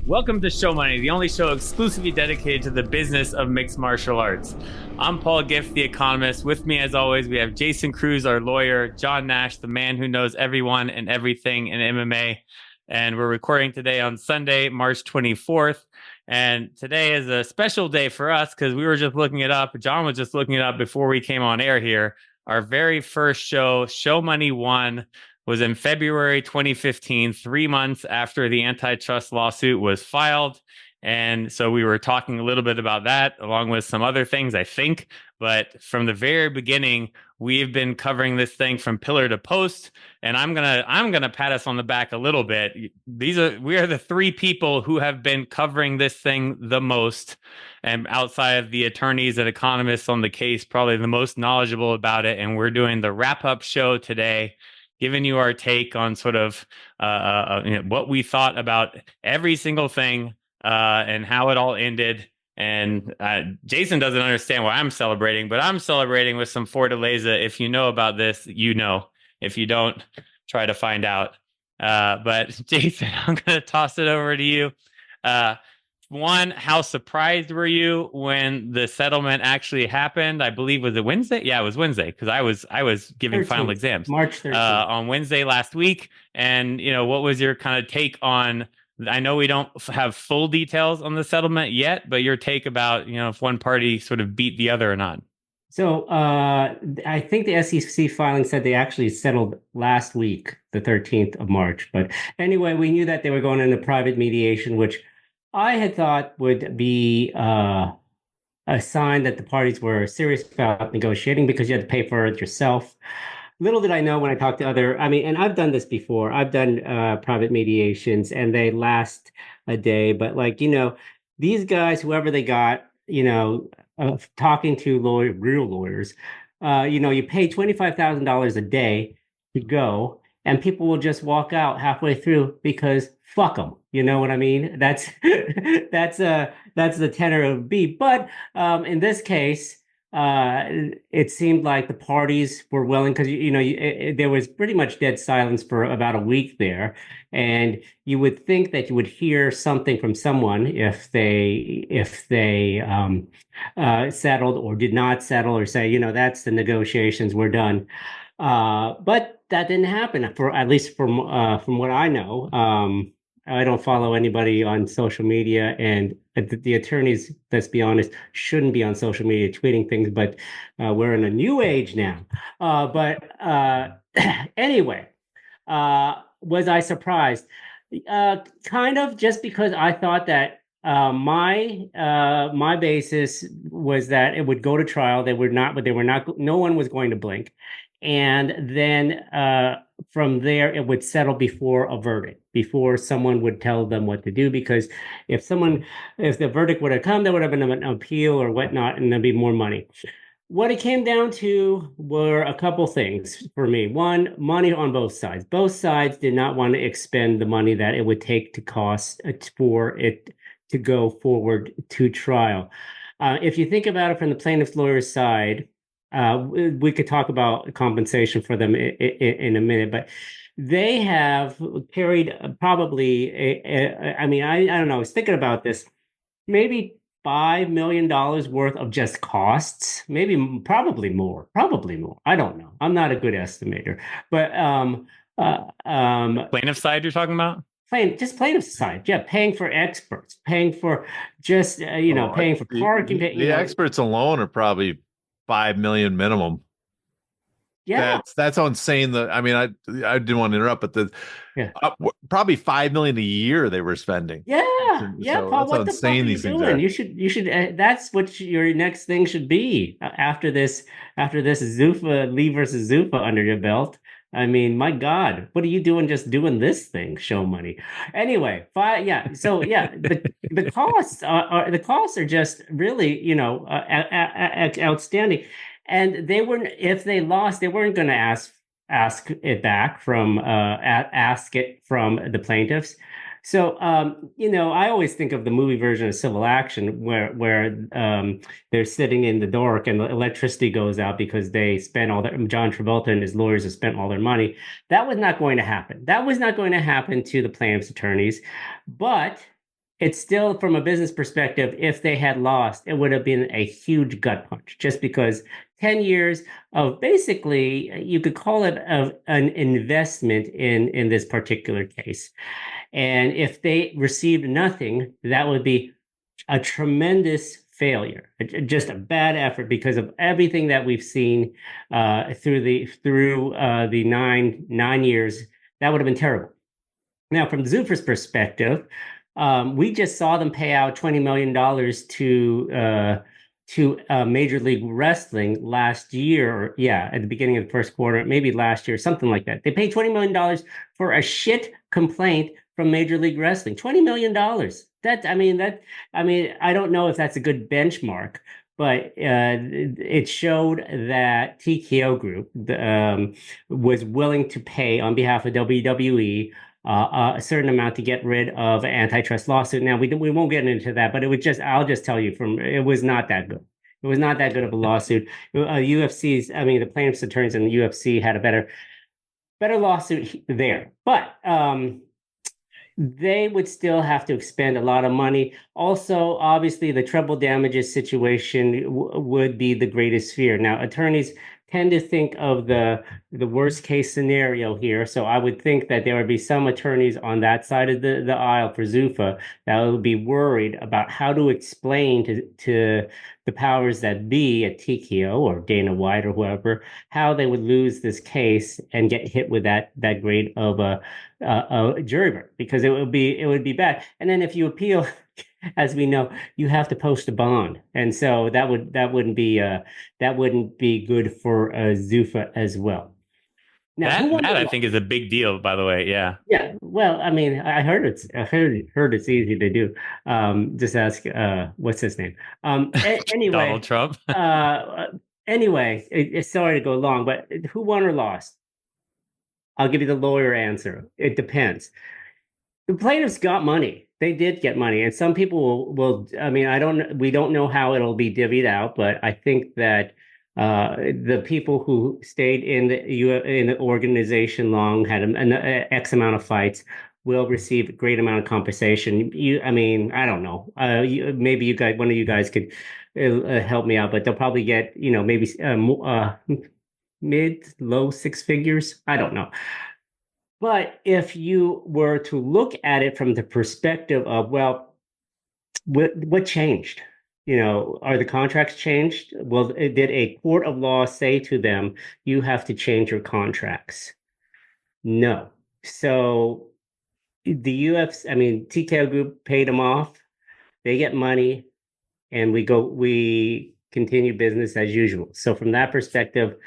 Welcome to Show Money, the only show exclusively dedicated to the business of mixed martial arts. I'm Paul Gift, the economist. With me, as always, we have Jason Cruz, our lawyer, John Nash, the man who knows everyone and everything in MMA. And we're recording today on Sunday, March 24th. And today is a special day for us because we were just looking it up. John was just looking it up before we came on air here. Our very first show, Show Money 1, was in February 2015, 3 months after the antitrust lawsuit was filed. And so we were talking a little bit about that, along with some other things, I think. But from the very beginning, we've been covering this thing from pillar to post. And I'm gonna pat us on the back a little bit. We are the three people who have been covering this thing the most, and outside of the attorneys and economists on the case, probably the most knowledgeable about it. And we're doing the wrap-up show today, giving you our take on sort of what we thought about every single thing and how it all ended. And Jason doesn't understand why I'm celebrating, but I'm celebrating with some Fortaleza. If you know about this, you know. If you don't, try to find out. But Jason, I'm going to toss it over to you. One, how surprised were you when the settlement actually happened? I believe, was it Wednesday? Yeah, it was Wednesday because I was giving 13th, final exams March 13th. On Wednesday last week. And what was your kind of take on? I know we don't have full details on the settlement yet, but your take about if one party sort of beat the other or not. So I think the SEC filing said they actually settled last week, the 13th of March. But anyway, we knew that they were going into private mediation, which I had thought would be a sign that the parties were serious about negotiating because you had to pay for it yourself. Little did I know when I talked to and I've done this before. I've done private mediations and they last a day. But these guys, whoever they got, talking to real lawyers, you pay $25,000 a day to go, and people will just walk out halfway through because fuck them. You know what I mean? That's that's the tenor of B. But in this case, it seemed like the parties were willing because there was pretty much dead silence for about a week there, and you would think that you would hear something from someone if they settled or did not settle or say that's the negotiations, we're done. But that didn't happen, for at least from what I know. I don't follow anybody on social media, and the attorneys, let's be honest, shouldn't be on social media tweeting things, but we're in a new age now. Anyway, was I surprised? Kind of, just because I thought that my basis was that it would go to trial. They were not, no one was going to blink. And then from there, it would settle before a verdict, before someone would tell them what to do. Because if the verdict would have come, there would have been an appeal or whatnot, and there'd be more money. What it came down to were a couple things for me. One, money on both sides. Both sides did not want to expend the money that it would take to cost for it to go forward to trial. If you think about it from the plaintiff's lawyer's side, we could talk about compensation for them in a minute, but they have carried probably, I don't know, I was thinking about this, maybe $5 million worth of just costs, probably more. I don't know. I'm not a good estimator, but Plaintiff side you're talking about? Plaintiff side, yeah, paying for experts, paying for just paying for parking. The experts alone are probably 5 million minimum. Yeah, that's insane. I didn't want to interrupt, but probably 5 million a year they were spending. Yeah, so Paul, what the fuck are you these things doing? are. You should. That's what your next thing should be after this Zuffa Lee versus Zuffa under your belt. I mean, my God, what are you doing? Just doing this thing, show money. Anyway, So the costs are just really outstanding. And if they lost, they weren't going to ask it back ask it from the plaintiffs. So, I always think of the movie version of Civil Action where they're sitting in the dark and the electricity goes out because they spent John Travolta and his lawyers have spent all their money. That was not going to happen. That was not going to happen to the plaintiff's attorneys. But it's still, from a business perspective, if they had lost, it would have been a huge gut punch, just because 10 years of basically, you could call it an investment in this particular case. And if they received nothing, that would be a tremendous failure, just a bad effort because of everything that we've seen through the 9 years. That would have been terrible. Now, from Zuffer's perspective, we just saw them pay out $20 million to Major League Wrestling last year. Yeah, at the beginning of the first quarter, maybe last year, something like that. They paid $20 million for a shit complaint from Major League Wrestling. $20 million. I don't know if that's a good benchmark, but it showed that TKO Group was willing to pay on behalf of WWE a certain amount to get rid of an antitrust lawsuit. Now, we won't get into that, but I'll just tell you, it was not that good. It was not that good of a lawsuit. The plaintiff's attorneys in the UFC had a better lawsuit there, but they would still have to expend a lot of money. Also, obviously, the treble damages situation would be the greatest fear. Now, attorneys tend to think of the worst case scenario here. So I would think that there would be some attorneys on that side of the aisle for Zuffa that would be worried about how to explain to the powers that be at TKO or Dana White or whoever, how they would lose this case and get hit with that grade of a jury verdict, because it would be bad. And then if you appeal, as we know, you have to post a bond, and so that wouldn't be good for Zuffa as well. Now, that I think is a big deal, by the way. Yeah. Yeah. Well, I mean, I heard it's easy to do. Just ask what's his name. Anyway, Donald Trump. Anyway, it's sorry to go long, but who won or lost? I'll give you the lawyer answer. It depends. The plaintiffs got money. They did get money, and some people will. I mean, we don't know how it'll be divvied out, but I think that the people who stayed in the organization long, had an X amount of fights, will receive a great amount of compensation. I don't know. Maybe one of you guys could help me out, but they'll probably get, maybe mid, low six figures. I don't know. But if you were to look at it from the perspective of, well, what changed? Are the contracts changed? Well, did a court of law say to them, you have to change your contracts? No. So the UFC, TKO Group paid them off. They get money, and we continue business as usual. So from that perspective,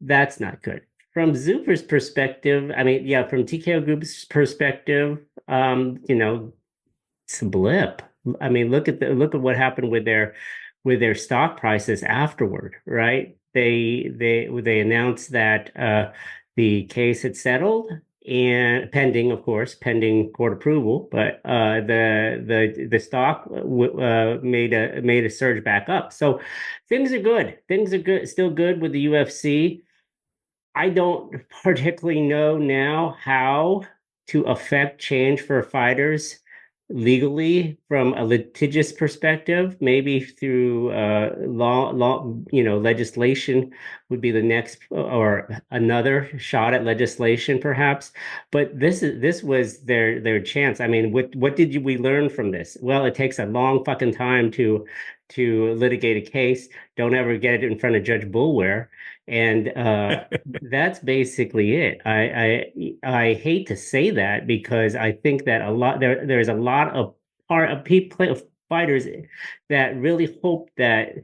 that's not good. From Zuffer's perspective, from TKO Group's perspective, it's a blip. Look at what happened with their stock prices afterward, right? They announced that the case had settled, and pending court approval, but the stock made a surge back up. So things are good. Things are good, still good with the UFC. I don't particularly know now how to affect change for fighters legally from a litigious perspective. Maybe through law, legislation would be the next, or another shot at legislation, perhaps. But this was their chance. What did we learn from this? Well, it takes a long fucking time to litigate a case. Don't ever get it in front of Judge Boulware. And that's basically it. I hate to say that, because I think that there's a lot of fighters that really hope that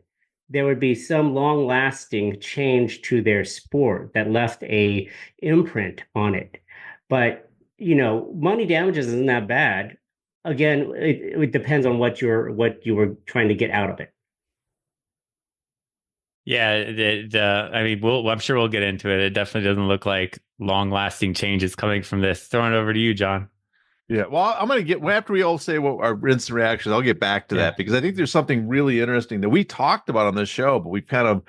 there would be some long-lasting change to their sport that left a imprint on it. But money damages isn't that bad. Again, it depends on what you were trying to get out of it. Yeah, I'm sure we'll get into it. It definitely doesn't look like long-lasting changes coming from this. Throwing it over to you, John. Yeah, well, I'm going to get, after we all say what our instant reactions, I'll get back to that, because I think there's something really interesting that we talked about on this show, but we've kind of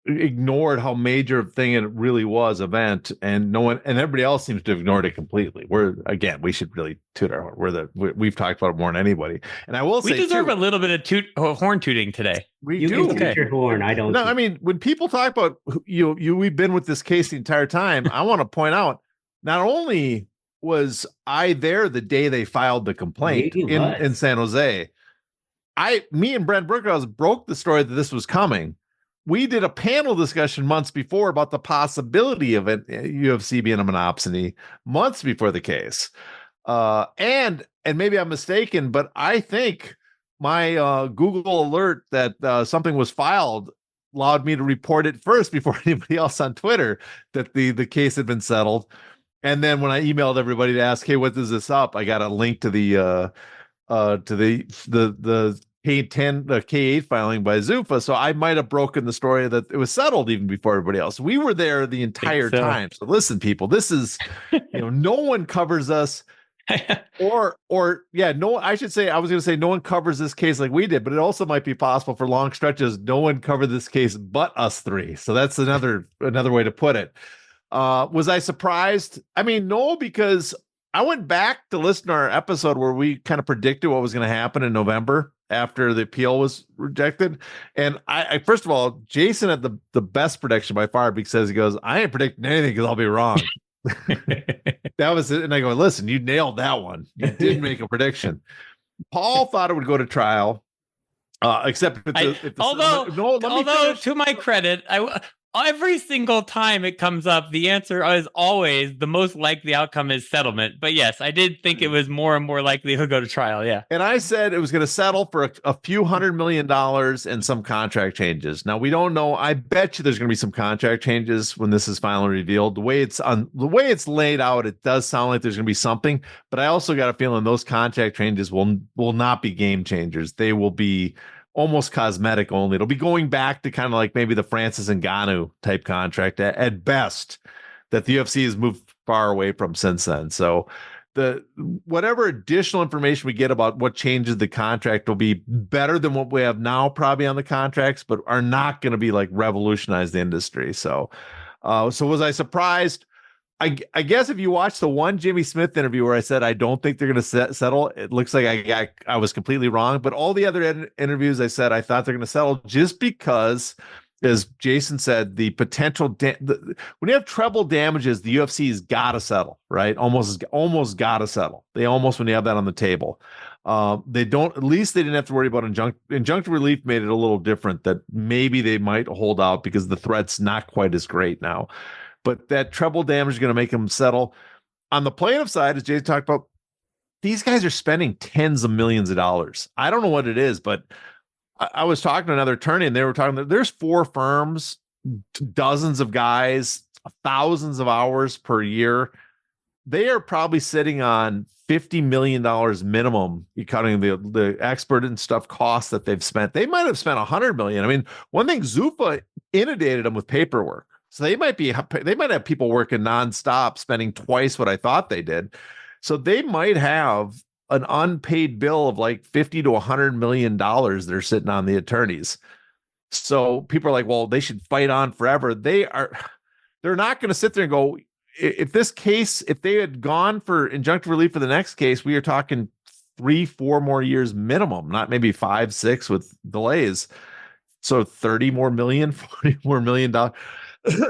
ignored how major a thing it really was event, and no one and everybody else seems to have ignored it completely. We should really toot our horn. We've talked about it more than anybody. And I will say we deserve a little bit of horn tooting today. You can toot your horn. I don't. No, I mean, when people talk about we've been with this case the entire time. I want to point out, not only was I there the day they filed the complaint in San Jose, me and Brent Brookhouse broke the story that this was coming. We did a panel discussion months before about the possibility of it, UFC being a monopsony months before the case. And maybe I'm mistaken, but I think my Google alert that something was filed allowed me to report it first before anybody else on Twitter that the case had been settled. And then when I emailed everybody to ask, hey, what is this up? I got a link to the K10, the K8 filing by Zuffa. So I might have broken the story that it was settled even before everybody else. We were there the entire time. So listen, people, this is, no one covers us I should say, I was going to say no one covers this case like we did, but it also might be possible for long stretches. No one covered this case but us three. So that's another way to put it. Was I surprised? I mean, no, because I went back to listen to our episode where we kind of predicted what was going to happen in November after the appeal was rejected. And I first of all, Jason had the best prediction by far because he goes, I ain't predicting anything because I'll be wrong. That was it. And I go, listen, you nailed that one. You did make a prediction. Paul thought it would go to trial. Except although to my credit, every single time it comes up, the answer is always the most likely outcome is settlement. But yes, I did think it was more and more likely he'll go to trial. Yeah. And I said it was going to settle for a few $100 million and some contract changes. Now we don't know. I bet you there's going to be some contract changes when this is finally revealed. The way it's laid out, it does sound like there's going to be something, but I also got a feeling those contract changes will not be game changers. They will be almost cosmetic only. It'll be going back to kind of like maybe the Francis Ngannou type contract at best that the UFC has moved far away from since then. So whatever additional information we get about what changes the contract will be better than what we have now probably on the contracts, but are not going to be like revolutionize the industry. So was I surprised? I guess if you watch the one Jimmy Smith interview where I said I don't think they're going to settle, it looks like I was completely wrong. But all the other interviews I said I thought they're going to settle just because, as Jason said, the potential when you have treble damages, the UFC's got to settle, right? Almost got to settle. They almost when you have that on the table. They don't. At least they didn't have to worry about injunctive relief. Made it a little different. That maybe they might hold out because the threat's not quite as great now. But that treble damage is going to make them settle. On the plaintiff side, as Jay talked about, these guys are spending tens of millions of dollars. I don't know what it is, but I was talking to another attorney, and they were talking. There's 4 firms, dozens of guys, thousands of hours per year. They are probably sitting on $50 million minimum, counting the expert and stuff costs that they've spent. They might have spent $100 million. I mean, one thing, Zuffa inundated them with paperwork. So they might have people working nonstop, spending twice what I thought they did. So they might have an unpaid bill of like $50 to $100 million they're sitting on the attorneys. So people are like, well, they should fight on forever. They're not going to sit there and go, if they had gone for injunctive relief for the next case, we are talking 3-4 more years minimum, not maybe 5-6 with delays. So 30 more million, 40 more million dollars.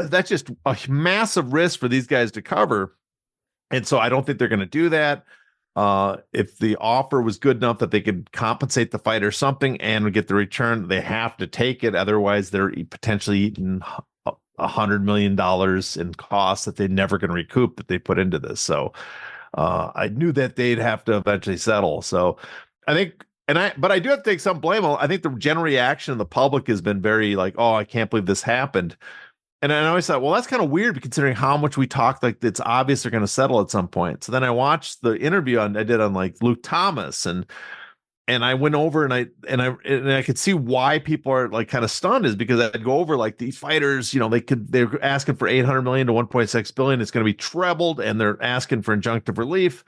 That's just a massive risk for these guys to cover. And so I don't think they're going to do that. If the offer was good enough that they could compensate the fighter something and get the return, they have to take it. Otherwise, they're potentially eating $100 million in costs that they're never going to recoup that they put into this. So I knew that they'd have to eventually settle. So I think, but I do have to take some blame. I think the general reaction of the public has been very like, oh, I can't believe this happened. And I always thought, well, that's kind of weird considering how much we talked, like it's obvious they're going to settle at some point. So then I watched the interview I did on like Luke Thomas and I went over and I could see why people are like kind of stunned is because I'd go over like these fighters, they're asking for 800 million to 1.6 billion. It's going to be trebled and they're asking for injunctive relief.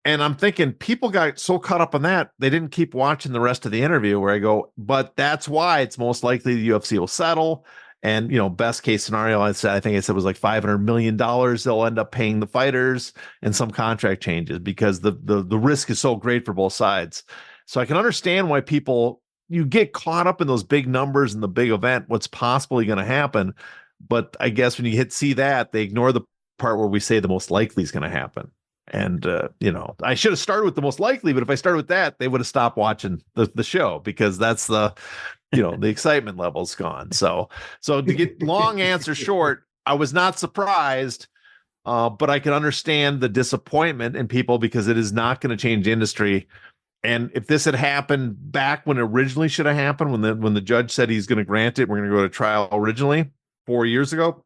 And I'm thinking people got so caught up on that, they didn't keep watching the rest of the interview where I go, but that's why it's most likely the UFC will settle. And best case scenario, I think I said was like $500 million they'll end up paying the fighters and some contract changes because the risk is so great for both sides. So I can understand why you get caught up in those big numbers and the big event, what's possibly going to happen. But I guess when you see that, they ignore the part where we say the most likely is going to happen. And, I should have started with the most likely, but if I started with that, they would have stopped watching the show because that's the excitement level's gone. So to get long answer short, I was not surprised, but I can understand the disappointment in people because it is not going to change the industry. And if this had happened back when it originally should have happened, when the judge said he's going to grant it, we're going to go to trial originally 4 years ago,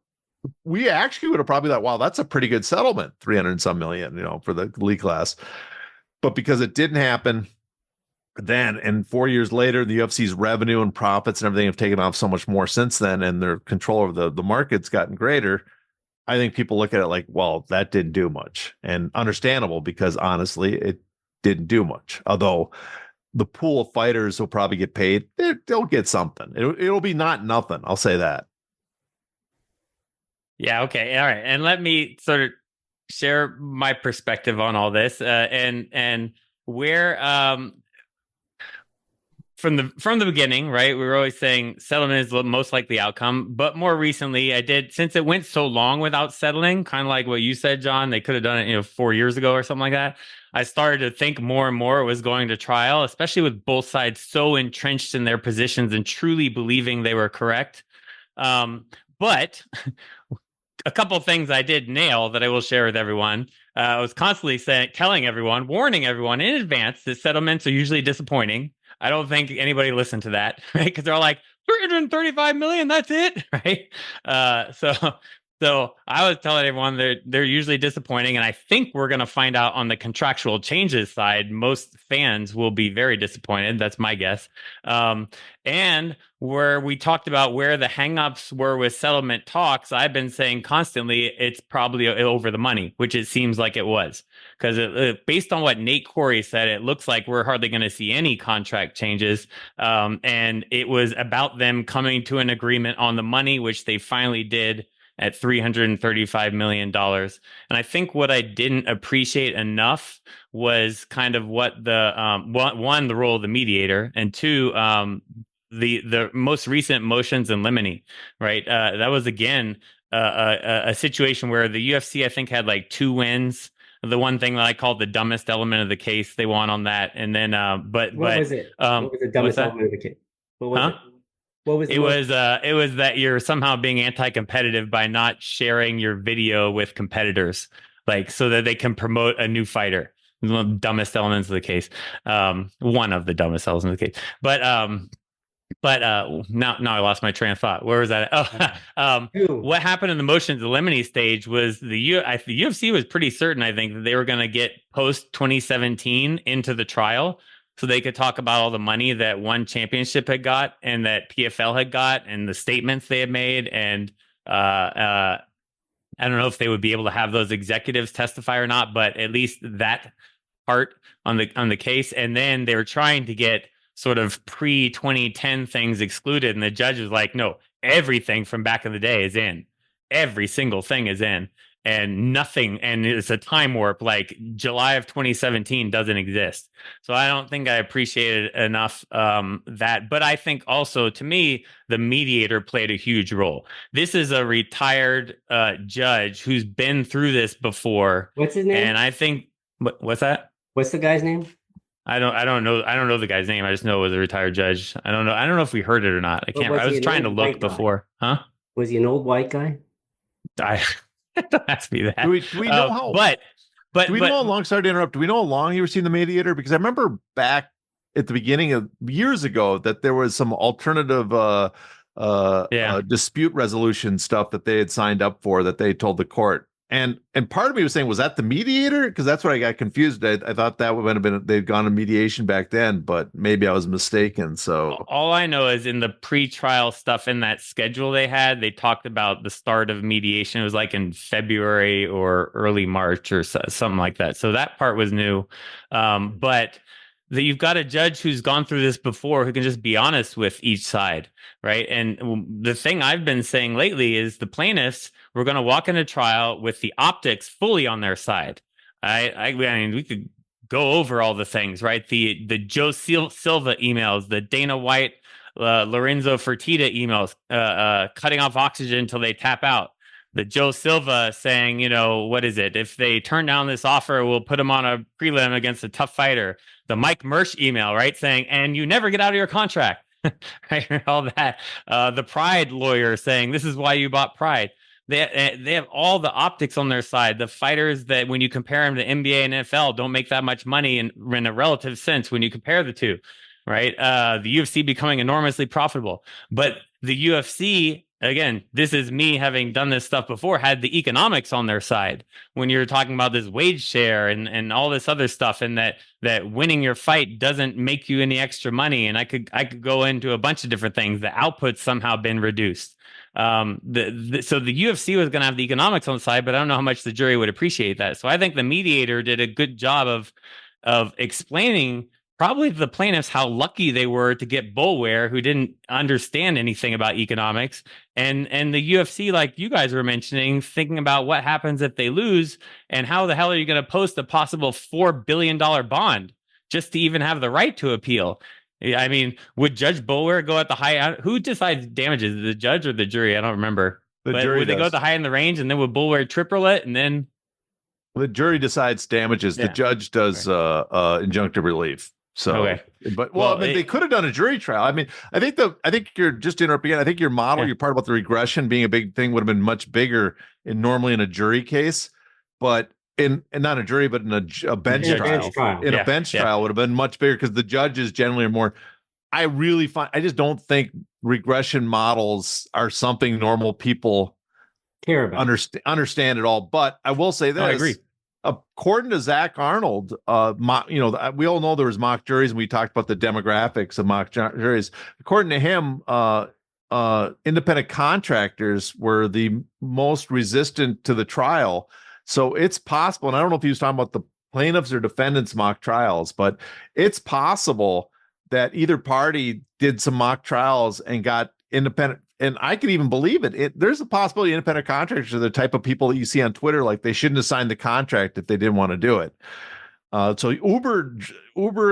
we actually would have probably thought, wow, that's a pretty good settlement, 300 and some million, for the league class. But because it didn't happen then, and 4 years later, the UFC's revenue and profits and everything have taken off so much more since then, and their control over the market's gotten greater. I think people look at it like, well, that didn't do much, and understandable because honestly, it didn't do much. Although the pool of fighters will probably get paid, they'll get something. It'll be not nothing. I'll say that. Yeah. Okay. All right. And let me sort of share my perspective on all this, and where from the beginning, right? We were always saying settlement is the most likely outcome, but more recently, since it went so long without settling, kind of like what you said, John. They could have done it, 4 years ago or something like that. I started to think more and more it was going to trial, especially with both sides so entrenched in their positions and truly believing they were correct. But a couple of things I did nail that I will share with everyone. I was constantly warning everyone in advance that settlements are usually disappointing. I don't think anybody listened to that, right? Because they're all like, 335 million, that's it, right? So I was telling everyone they're usually disappointing, and I think we're going to find out on the contractual changes side, most fans will be very disappointed. That's my guess. And where we talked about where the hangups were with settlement talks, I've been saying constantly it's probably over the money, which it seems like it was. Because based on what Nate Corey said, it looks like we're hardly going to see any contract changes. And it was about them coming to an agreement on the money, which they finally did at $335 million. And I think what I didn't appreciate enough was kind of what the role of the mediator, and two, the most recent motions in limine, right? That was, again, a situation where the UFC, I think, had like 2 wins. The one thing that I called the dumbest element of the case, they won on that. And then, what was it? What was the dumbest element of the case? What was it? It was that you're somehow being anti-competitive by not sharing your video with competitors, like so that they can promote a new fighter. One of the dumbest elements of the case. One of the dumbest elements of the case. But now I lost my train of thought. Where was that? What happened in the motions eliminate stage was the UFC was pretty certain, I think, that they were going to get post 2017 into the trial, so they could talk about all the money that One Championship had got and that PFL had got and the statements they had made. And I don't know if they would be able to have those executives testify or not, but at least that part on the case. And then they were trying to get sort of pre-2010 things excluded. And the judge was like, no, everything from back in the day is in. Every single thing is in. And nothing, and it's a time warp, like July of 2017 doesn't exist. So I don't think I appreciated enough that. But I think also, to me, the mediator played a huge role. This is a retired judge who's been through this before. What's his name? And I think, what's that? What's the guy's name? I don't know the guy's name. I just know it was a retired judge. I don't know if we heard it or not. I was trying to look before. Huh? Was he an old white guy? Don't ask me that. Do we know how? Do we know how long? Sorry to interrupt. Do we know how long you were seeing the mediator? Because I remember back at the beginning of years ago that there was some alternative dispute resolution stuff that they had signed up for that they told the court. And part of me was saying, was that the mediator? Because that's where I got confused. I thought that would have been they'd gone to mediation back then, but maybe I was mistaken. So all I know is in the pre-trial stuff in that schedule they had, they talked about the start of mediation. It was like in February or early March or something like that. So that part was new. But that you've got a judge who's gone through this before, who can just be honest with each side, right? And the thing I've been saying lately is the plaintiffs were going to walk into trial with the optics fully on their side. I mean, we could go over all the things, right? The Joe Silva emails, the Dana White, Lorenzo Fertitta emails, cutting off oxygen until they tap out. The Joe Silva saying, what is it? If they turn down this offer, we'll put them on a prelim against a tough fighter. The Mike Mersch email, right? Saying, and you never get out of your contract, right? All that. The Pride lawyer saying, this is why you bought Pride. They have all the optics on their side. The fighters that, when you compare them to NBA and NFL, don't make that much money in a relative sense when you compare the two, right? The UFC becoming enormously profitable. But the UFC, again, this is me having done this stuff before, had the economics on their side when you're talking about this wage share and all this other stuff, and that winning your fight doesn't make you any extra money. And I could go into a bunch of different things. The output's somehow been reduced. So the UFC was going to have the economics on the side, but I don't know how much the jury would appreciate that. So I think the mediator did a good job of explaining probably to the plaintiffs how lucky they were to get Boulware, who didn't understand anything about economics, and the UFC, like you guys were mentioning, thinking about what happens if they lose, and how the hell are you going to post a possible $4 billion bond just to even have the right to appeal? I mean, would Judge Boulware go at the high? Who decides damages, the judge or the jury? I don't remember. The jury would they go at the high in the range, and then would Boulware triple it, and then the jury decides damages? Yeah. The judge does injunctive relief. So, okay. But I mean, they could have done a jury trial. I mean, I think you're just interrupting. I think your model, your part about the regression being a big thing would have been much bigger normally in a jury case, but in not a jury, but in a bench trial. In a bench trial would have been much bigger because the judges generally are more. I just don't think regression models are something normal people care about, understand at all. But I will say this. I agree. According to Zach Arnold, we all know there was mock juries, and we talked about the demographics of mock juries. According to him, independent contractors were the most resistant to the trial. So it's possible, and I don't know if he was talking about the plaintiffs or defendants' mock trials, but it's possible that either party did some mock trials and got independent. And I could even believe it. There's a possibility independent contractors are the type of people that you see on Twitter, like they shouldn't have signed the contract if they didn't want to do it. So Uber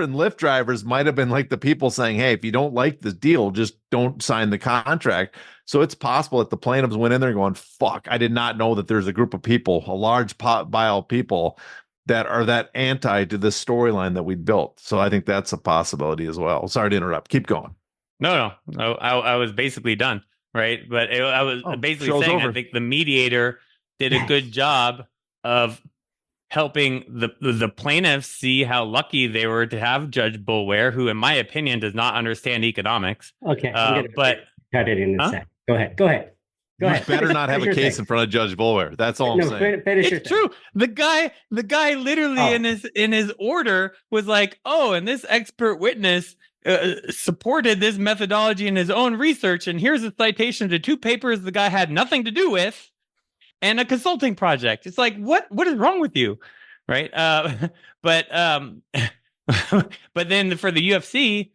and Lyft drivers might have been like the people saying, hey, if you don't like this deal, just don't sign the contract. So it's possible that the plaintiffs went in there going, fuck, I did not know that there's a group of people, a large pile of people that are that anti to this storyline that we built. So I think that's a possibility as well. Sorry to interrupt. Keep going. No, I was basically done. Right. But I was basically saying, I think the mediator did a good job of helping the plaintiffs see how lucky they were to have Judge Boulware, who, in my opinion, does not understand economics. Okay. But cut it in a sec. Go ahead. You better not have a case in front of Judge Boulware. That's all I'm saying. It's true. The guy literally in his order was like, and this expert witness supported this methodology in his own research, and here's a citation to 2 papers the guy had nothing to do with, and a consulting project. It's like, what is wrong with you, right? But then for the UFC,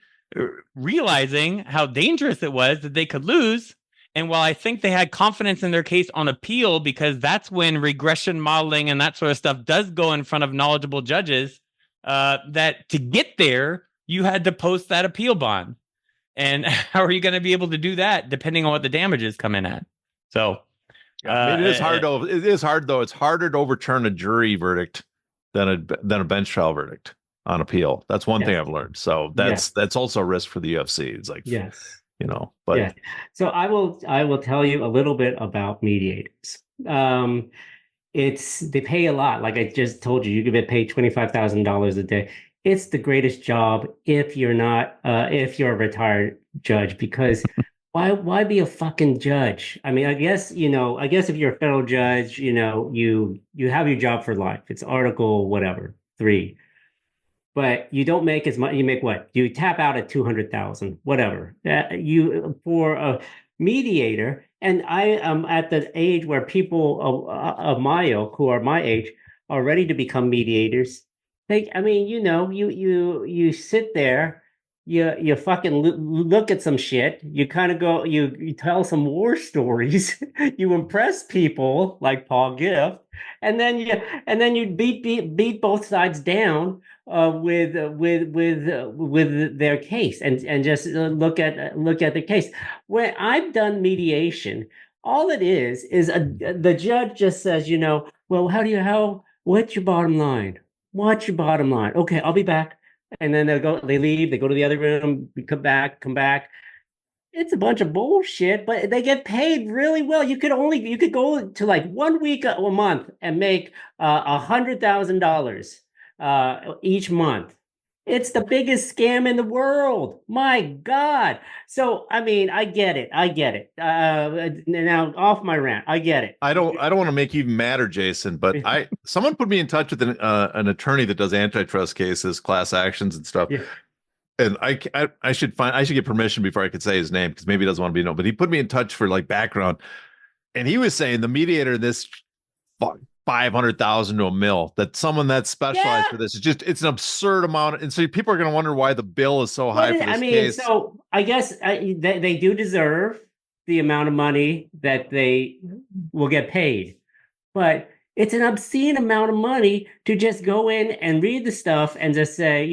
realizing how dangerous it was that they could lose, and while I think they had confidence in their case on appeal, because that's when regression modeling and that sort of stuff does go in front of knowledgeable judges, that to get there, you had to post that appeal bond. And how are you going to be able to do that depending on what the damages come in at? So it is hard though. It is hard though. It's harder to overturn a jury verdict than a bench trial verdict on appeal. That's one thing I've learned. So that's also a risk for the UFC. It's like, but so I will tell you a little bit about mediators. They pay a lot. Like I just told you, you could get paid $25,000 a day. It's the greatest job if you're a retired judge, because why be a fucking judge? I mean, I guess if you're a federal judge, you have your job for life. It's Article 3, but you don't make as much. You make what? You tap out at 200,000, whatever. For a mediator, and I am at the age where people of my ilk, who are my age, are ready to become mediators. I mean, you sit there, you fucking look at some shit. You kind of go, you tell some war stories. You impress people like Paul Gift, and then you beat both sides down with their case, and just look at the case. When I've done mediation, all it is the judge just says, well, what's your bottom line? What's your bottom line? Okay, I'll be back. And then they leave, they go to the other room, come back. It's a bunch of bullshit, but they get paid really well. You could go to like 1 week a month and make $100,000 each month. It's the biggest scam in the world. My God. So, I mean, I get it. Now off my rant. I get it. I don't want to make you even madder, Jason, but someone put me in touch with an attorney that does antitrust cases, class actions and stuff. Yeah. And I should get permission before I could say his name, because maybe he doesn't want to be known. But he put me in touch for like background, and he was saying the mediator this 500,000 to $1 million, that someone that's specialized for this it's an absurd amount, and so people are going to wonder why the bill is so high for this case. So I guess they do deserve the amount of money that they will get paid, but it's an obscene amount of money to just go in and read the stuff and just say,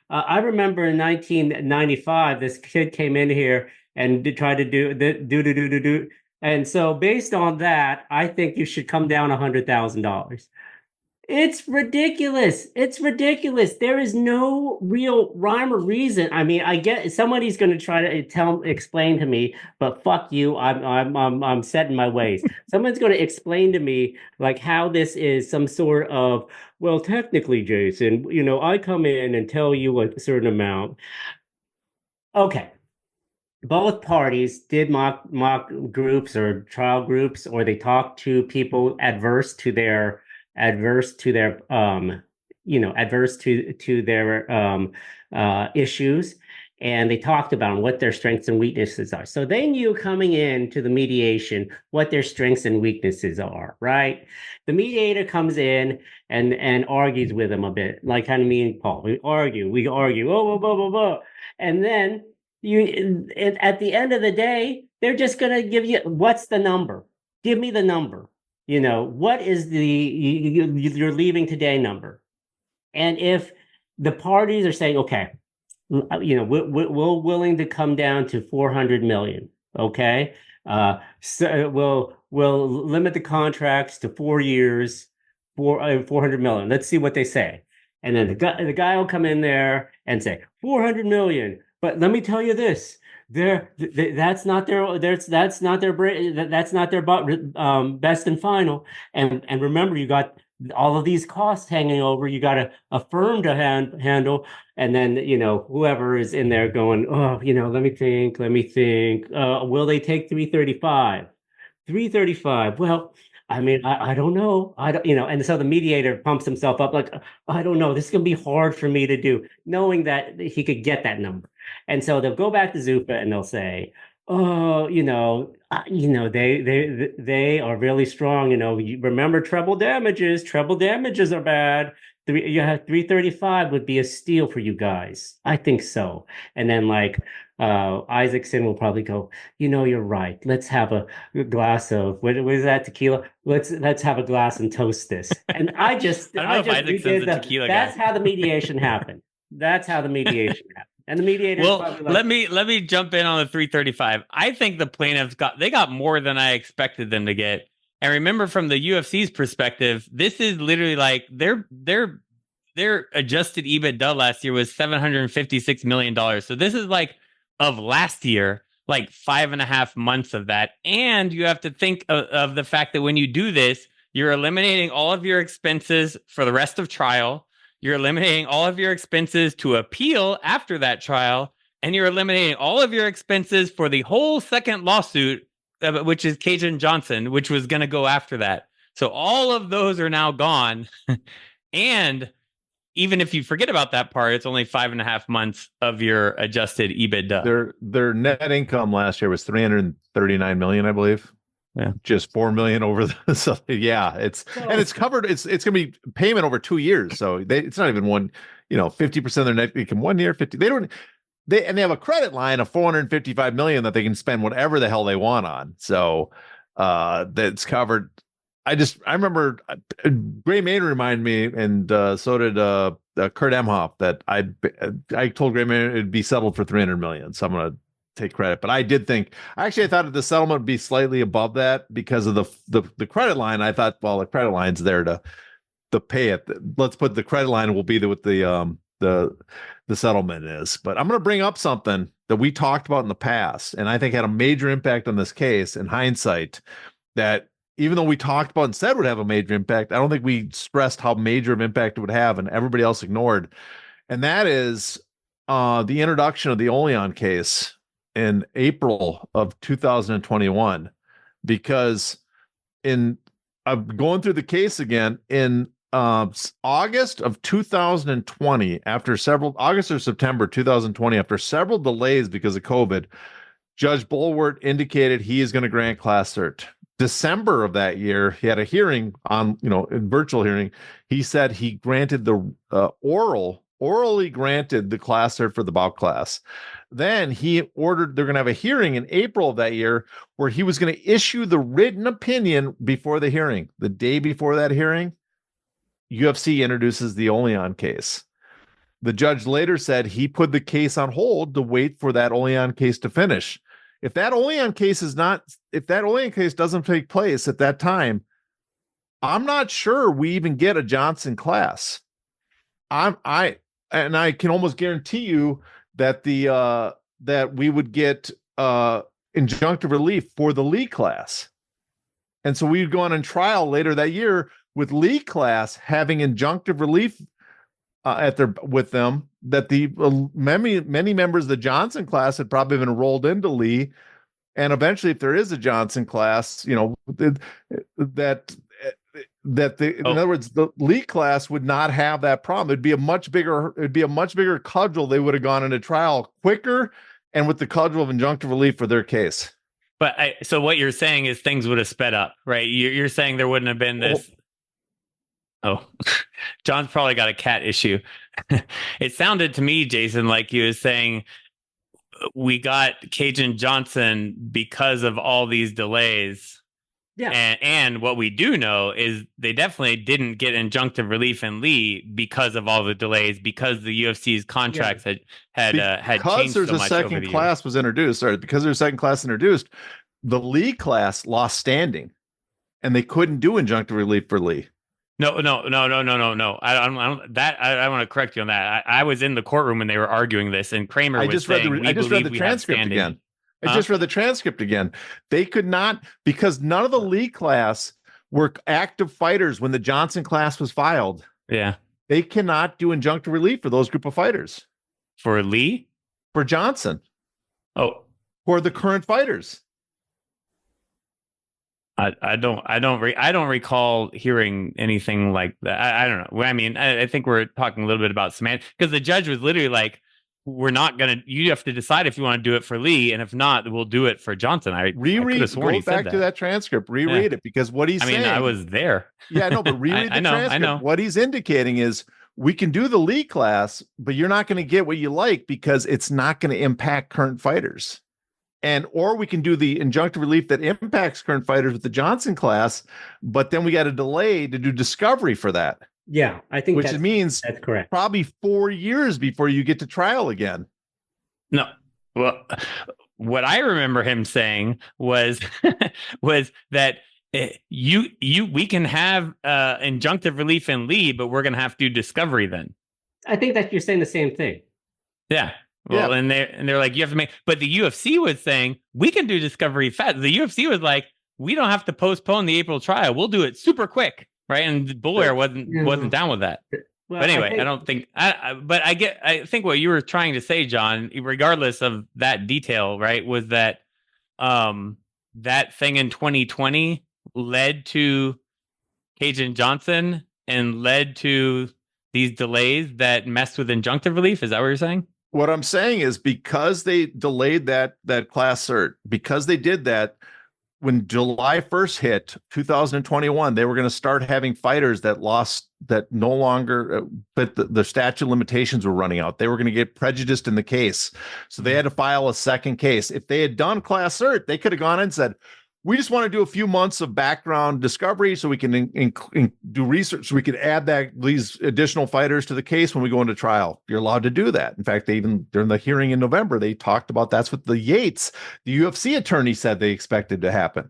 I remember in 1995, this kid came in here and tried to do. And so based on that, I think you should come down $100,000. It's ridiculous. It's ridiculous. There is no real rhyme or reason. I mean, I get somebody's going to try to explain to me, but fuck you. I'm set in my ways. Someone's going to explain to me like how this is some sort of, well, technically, Jason, I come in and tell you a certain amount. Okay. Both parties did mock groups or trial groups, or they talked to people adverse to their issues, and they talked about what their strengths and weaknesses are. So they knew coming into the mediation what their strengths and weaknesses are, right? The mediator comes in and argues with them a bit, like kind of me and Paul. We argue, blah, blah, blah, blah. And then at the end of the day, they're just going to give you, what's the number? Give me the number. What is your leaving today number? And if the parties are saying, okay, we're willing to come down to 400 million. Okay. So we'll limit the contracts to 4 years, 400 million. Let's see what they say. And then the guy will come in there and say 400 million. But let me tell you this: that's not their best and final. And remember, you got all of these costs hanging over. You got a firm to handle, and then whoever is in there going, oh, let me think. Will they take 335? 335. Well, I mean, I don't know. I don't, and so the mediator pumps himself up like, I don't know. This is going to be hard for me to do, knowing that he could get that number. And so they'll go back to Zupa and they'll say, oh, they are really strong. You remember treble damages. Treble damages are bad. 335 would be a steal for you guys. I think so. And then Isaacson will probably go, you're right. Let's have a glass of what is that, tequila? Let's have a glass and toast this. And I don't know if Isaacson's a tequila guy. That's how the mediation happened. And the mediator. Well, let me jump in on the 335. I think the plaintiffs got more than I expected them to get. And remember, from the UFC's perspective, this is literally like their adjusted EBITDA last year was $756 million. So this is like of last year, like 5.5 months of that. And you have to think of the fact that when you do this, you're eliminating all of your expenses for the rest of trial. You're eliminating all of your expenses to appeal after that trial, and you're eliminating all of your expenses for the whole second lawsuit, which is Cajun Johnson, which was going to go after that. So all of those are now gone. And even if you forget about that part, it's only 5.5 months of your adjusted EBITDA. Their net income last year was $339 million, I believe. just $4 million over the. So yeah, and it's covered. It's going to be payment over 2 years. So it's not even 50% of their net income 1 year, 50. They have a credit line of $455 million that they can spend whatever the hell they want on. So that's covered. I remember Gray Maynard reminded me, and so did Kurt Emhoff, that I told Gray Maynard it'd be settled for $300 million. So I'm going to take credit, but I thought that the settlement would be slightly above that because of the credit line. I thought, well, the credit line's there to pay it. Let's put the credit line will be what the settlement is. But I'm going to bring up something that we talked about in the past, and I think had a major impact on this case in hindsight, that even though we talked about and said would have a major impact, I don't think we stressed how major of impact it would have, and everybody else ignored. And that is the introduction of the Oleon case in April of 2021, because I'm going through the case again in August of 2020, August or September 2020, after several delays because of COVID, Judge Bulwart indicated he is going to grant class cert. December of that year, he had a hearing on, a virtual hearing. He said he granted the orally granted the class cert for the bout class. Then he ordered, they're going to have a hearing in April of that year where he was going to issue the written opinion before the hearing. The day before that hearing, UFC introduces the Oleon case. The judge later said he put the case on hold to wait for that Oleon case to finish. If that Oleon case doesn't take place at that time, I'm not sure we even get a Johnson class. I can almost guarantee you that that we would get injunctive relief for the Lee class. And so we'd go on trial later that year with Lee class having injunctive relief with them, that the many members of the Johnson class had probably been enrolled into Lee. And eventually, if there is a Johnson class, in other words, the Lee class would not have that problem. It'd be a much bigger cudgel. They would have gone into trial quicker and with the cudgel of injunctive relief for their case. But so what you're saying is things would have sped up, right? You're saying there wouldn't have been this. Oh, John's probably got a cat issue. It sounded to me, Jason, like you was saying we got Cajun Johnson because of all these delays. Yeah. And what we do know is they definitely didn't get injunctive relief in Lee because of all the delays, because the UFC's contracts had changed so much over the years. Because there's a second class was introduced, or because there's a second class introduced, the Lee class lost standing, and they couldn't do injunctive relief for Lee. No. I want to correct you on that. I was in the courtroom when they were arguing this, and Kramer was saying, I just read the transcript again. I just read the transcript again. They could not, because none of the Lee class were active fighters when the Johnson class was filed. Yeah. They cannot do injunctive relief for those group of fighters. For Lee? For Johnson. Oh. For the current fighters. I don't recall hearing anything like that. I don't know. I mean, I think we're talking a little bit about semantics, because the judge was literally like, we're not going to, you have to decide if you want to do it for Lee, and if not, we'll do it for Johnson. Go back to that transcript, reread it, because what he's saying. I was there. Yeah, no, but reread the transcript. I know. What he's indicating is we can do the Lee class, but you're not going to get what you like because it's not going to impact current fighters. Or we can do the injunctive relief that impacts current fighters with the Johnson class, but then we got a delay to do discovery for that. Yeah, I think means that's correct. Probably 4 years before you get to trial again. No, well, what I remember him saying was that we can have injunctive relief in Lee, but we're going to have to do discovery then. I think that you're saying the same thing. Yeah. Well, yeah. and they're like, you have to make, but the UFC was saying we can do discovery fast. The UFC was like, we don't have to postpone the April trial. We'll do it super quick. Right. And Boulware wasn't down with that. Well, but anyway, I think what you were trying to say, John, regardless of that detail, right, was that that thing in 2020 led to Cajun Johnson and led to these delays that messed with injunctive relief. Is that what you're saying? What I'm saying is, because they delayed that class cert, because they did that, when July 1st hit 2021, they were going to start having fighters that no longer, but the statute of limitations were running out. They were going to get prejudiced in the case. So they had to file a second case. If they had done class cert, they could have gone in and said, we just want to do a few months of background discovery so we can do research, so we could add these additional fighters to the case when we go into trial. You're allowed to do that. In fact, they even, during the hearing in November, they talked about that's what the UFC attorney said they expected to happen.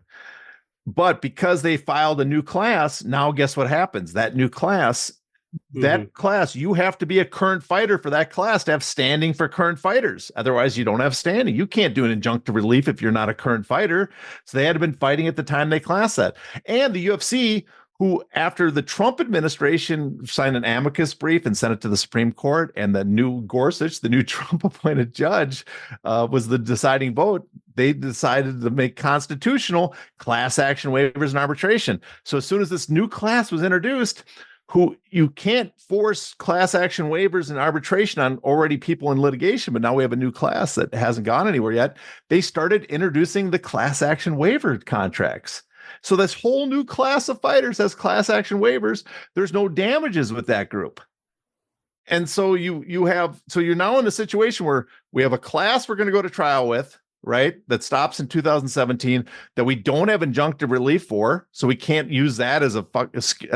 But because they filed a new class, now guess what happens? That new class, you have to be a current fighter for that class to have standing for current fighters. Otherwise, you don't have standing. You can't do an injunctive relief if you're not a current fighter. So they had been fighting at the time they class that. And the UFC, who after the Trump administration signed an amicus brief and sent it to the Supreme Court, and the new Gorsuch, the new Trump appointed judge, was the deciding vote, they decided to make constitutional class action waivers and arbitration. So as soon as this new class was introduced, who you can't force class action waivers and arbitration on already people in litigation, but now we have a new class that hasn't gone anywhere yet. They started introducing the class action waiver contracts. So this whole new class of fighters has class action waivers. There's no damages with that group. And so you're now in a situation where we have a class we're going to go to trial with, right? That stops in 2017, that we don't have injunctive relief for. So we can't use that as a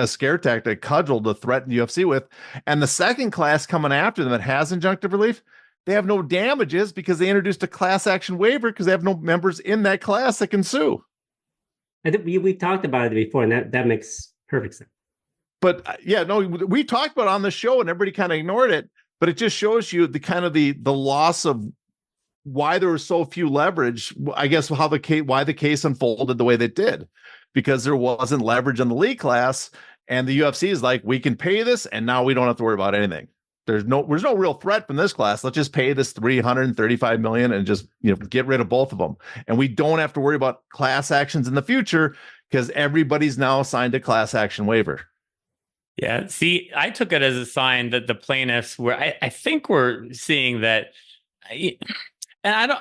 scare tactic, cudgel to threaten the UFC with. And the second class coming after them that has injunctive relief, they have no damages because they introduced a class action waiver because they have no members in that class that can sue. I think we talked about it before, and that makes perfect sense. But we talked about it on the show and everybody kind of ignored it, but it just shows you the loss of why there was so few leverage, I guess, why the case unfolded the way that it did, because there wasn't leverage on the league class, and the UFC is like, we can pay this, and now we don't have to worry about anything. There's no real threat from this class. Let's just pay this $335 million and just get rid of both of them, and we don't have to worry about class actions in the future because everybody's now signed a class action waiver. Yeah, see, I took it as a sign that the plaintiffs were. I think we're seeing that. And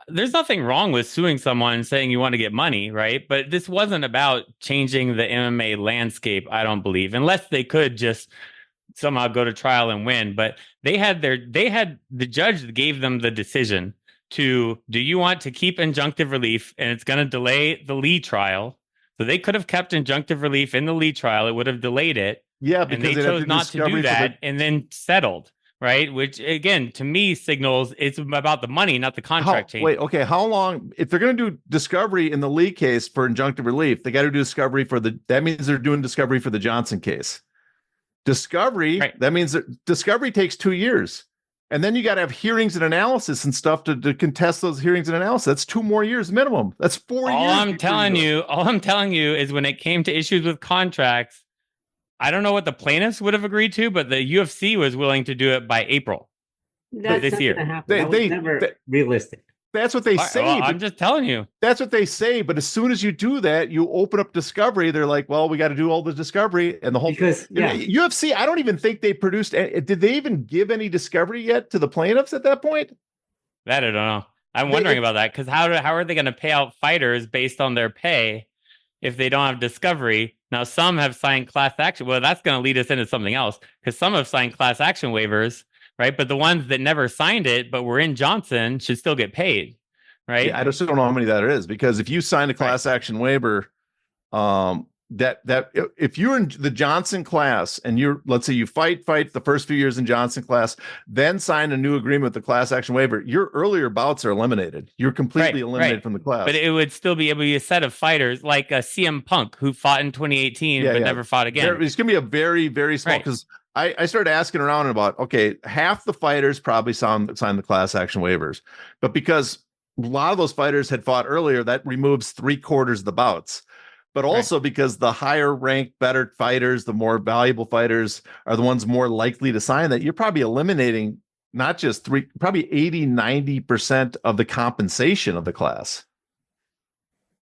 there's nothing wrong with suing someone and saying you want to get money, right? But this wasn't about changing the MMA landscape, I don't believe, unless they could just somehow go to trial and win. But the judge gave them the decision do you want to keep injunctive relief, and it's going to delay the Lee trial. So they could have kept injunctive relief in the Lee trial. It would have delayed it. Yeah, because they chose not to do that and then settled. Right, which again to me signals it's about the money, not the contract change. Wait, okay. How long? If they're going to do discovery in the Lee case for injunctive relief, they got to do discovery that means they're doing discovery for the Johnson case. Discovery, right. That means that discovery takes 2 years, and then you got to have hearings and analysis and stuff to contest those hearings and analysis. That's 2 more years minimum. That's 4 years. All I'm telling you is when it came to issues with contracts, I don't know what the plaintiffs would have agreed to, but the UFC was willing to do it by April this year. That was never realistic. That's what they say. Well, I'm just telling you. That's what they say. But as soon as you do that, you open up discovery. They're like, well, we got to do all the discovery and the whole. Because UFC, I don't even think they produced. Did they even give any discovery yet to the plaintiffs at that point? That I don't know. I'm wondering about that because how are they going to pay out fighters based on their pay if they don't have discovery? Now, some have signed class action. Well, that's going to lead us into something else because some have signed class action waivers, right? But the ones that never signed it but were in Johnson should still get paid, right? Yeah, I just don't know how many that is because if you signed a class action waiver, that if you're in the Johnson class and let's say you fight the first few years in Johnson class, then sign a new agreement with the class action waiver, your earlier bouts are eliminated. You're completely eliminated from the class. But it would still be able to be a set of fighters like a CM Punk who fought in 2018 but never fought again. It's going to be a very, very small because I started asking around about, okay, half the fighters probably signed the class action waivers, but because a lot of those fighters had fought earlier, that removes 3/4 of the bouts. But also because the higher ranked, better fighters, the more valuable fighters are the ones more likely to sign that. You're probably eliminating not just probably 80-90% of the compensation of the class.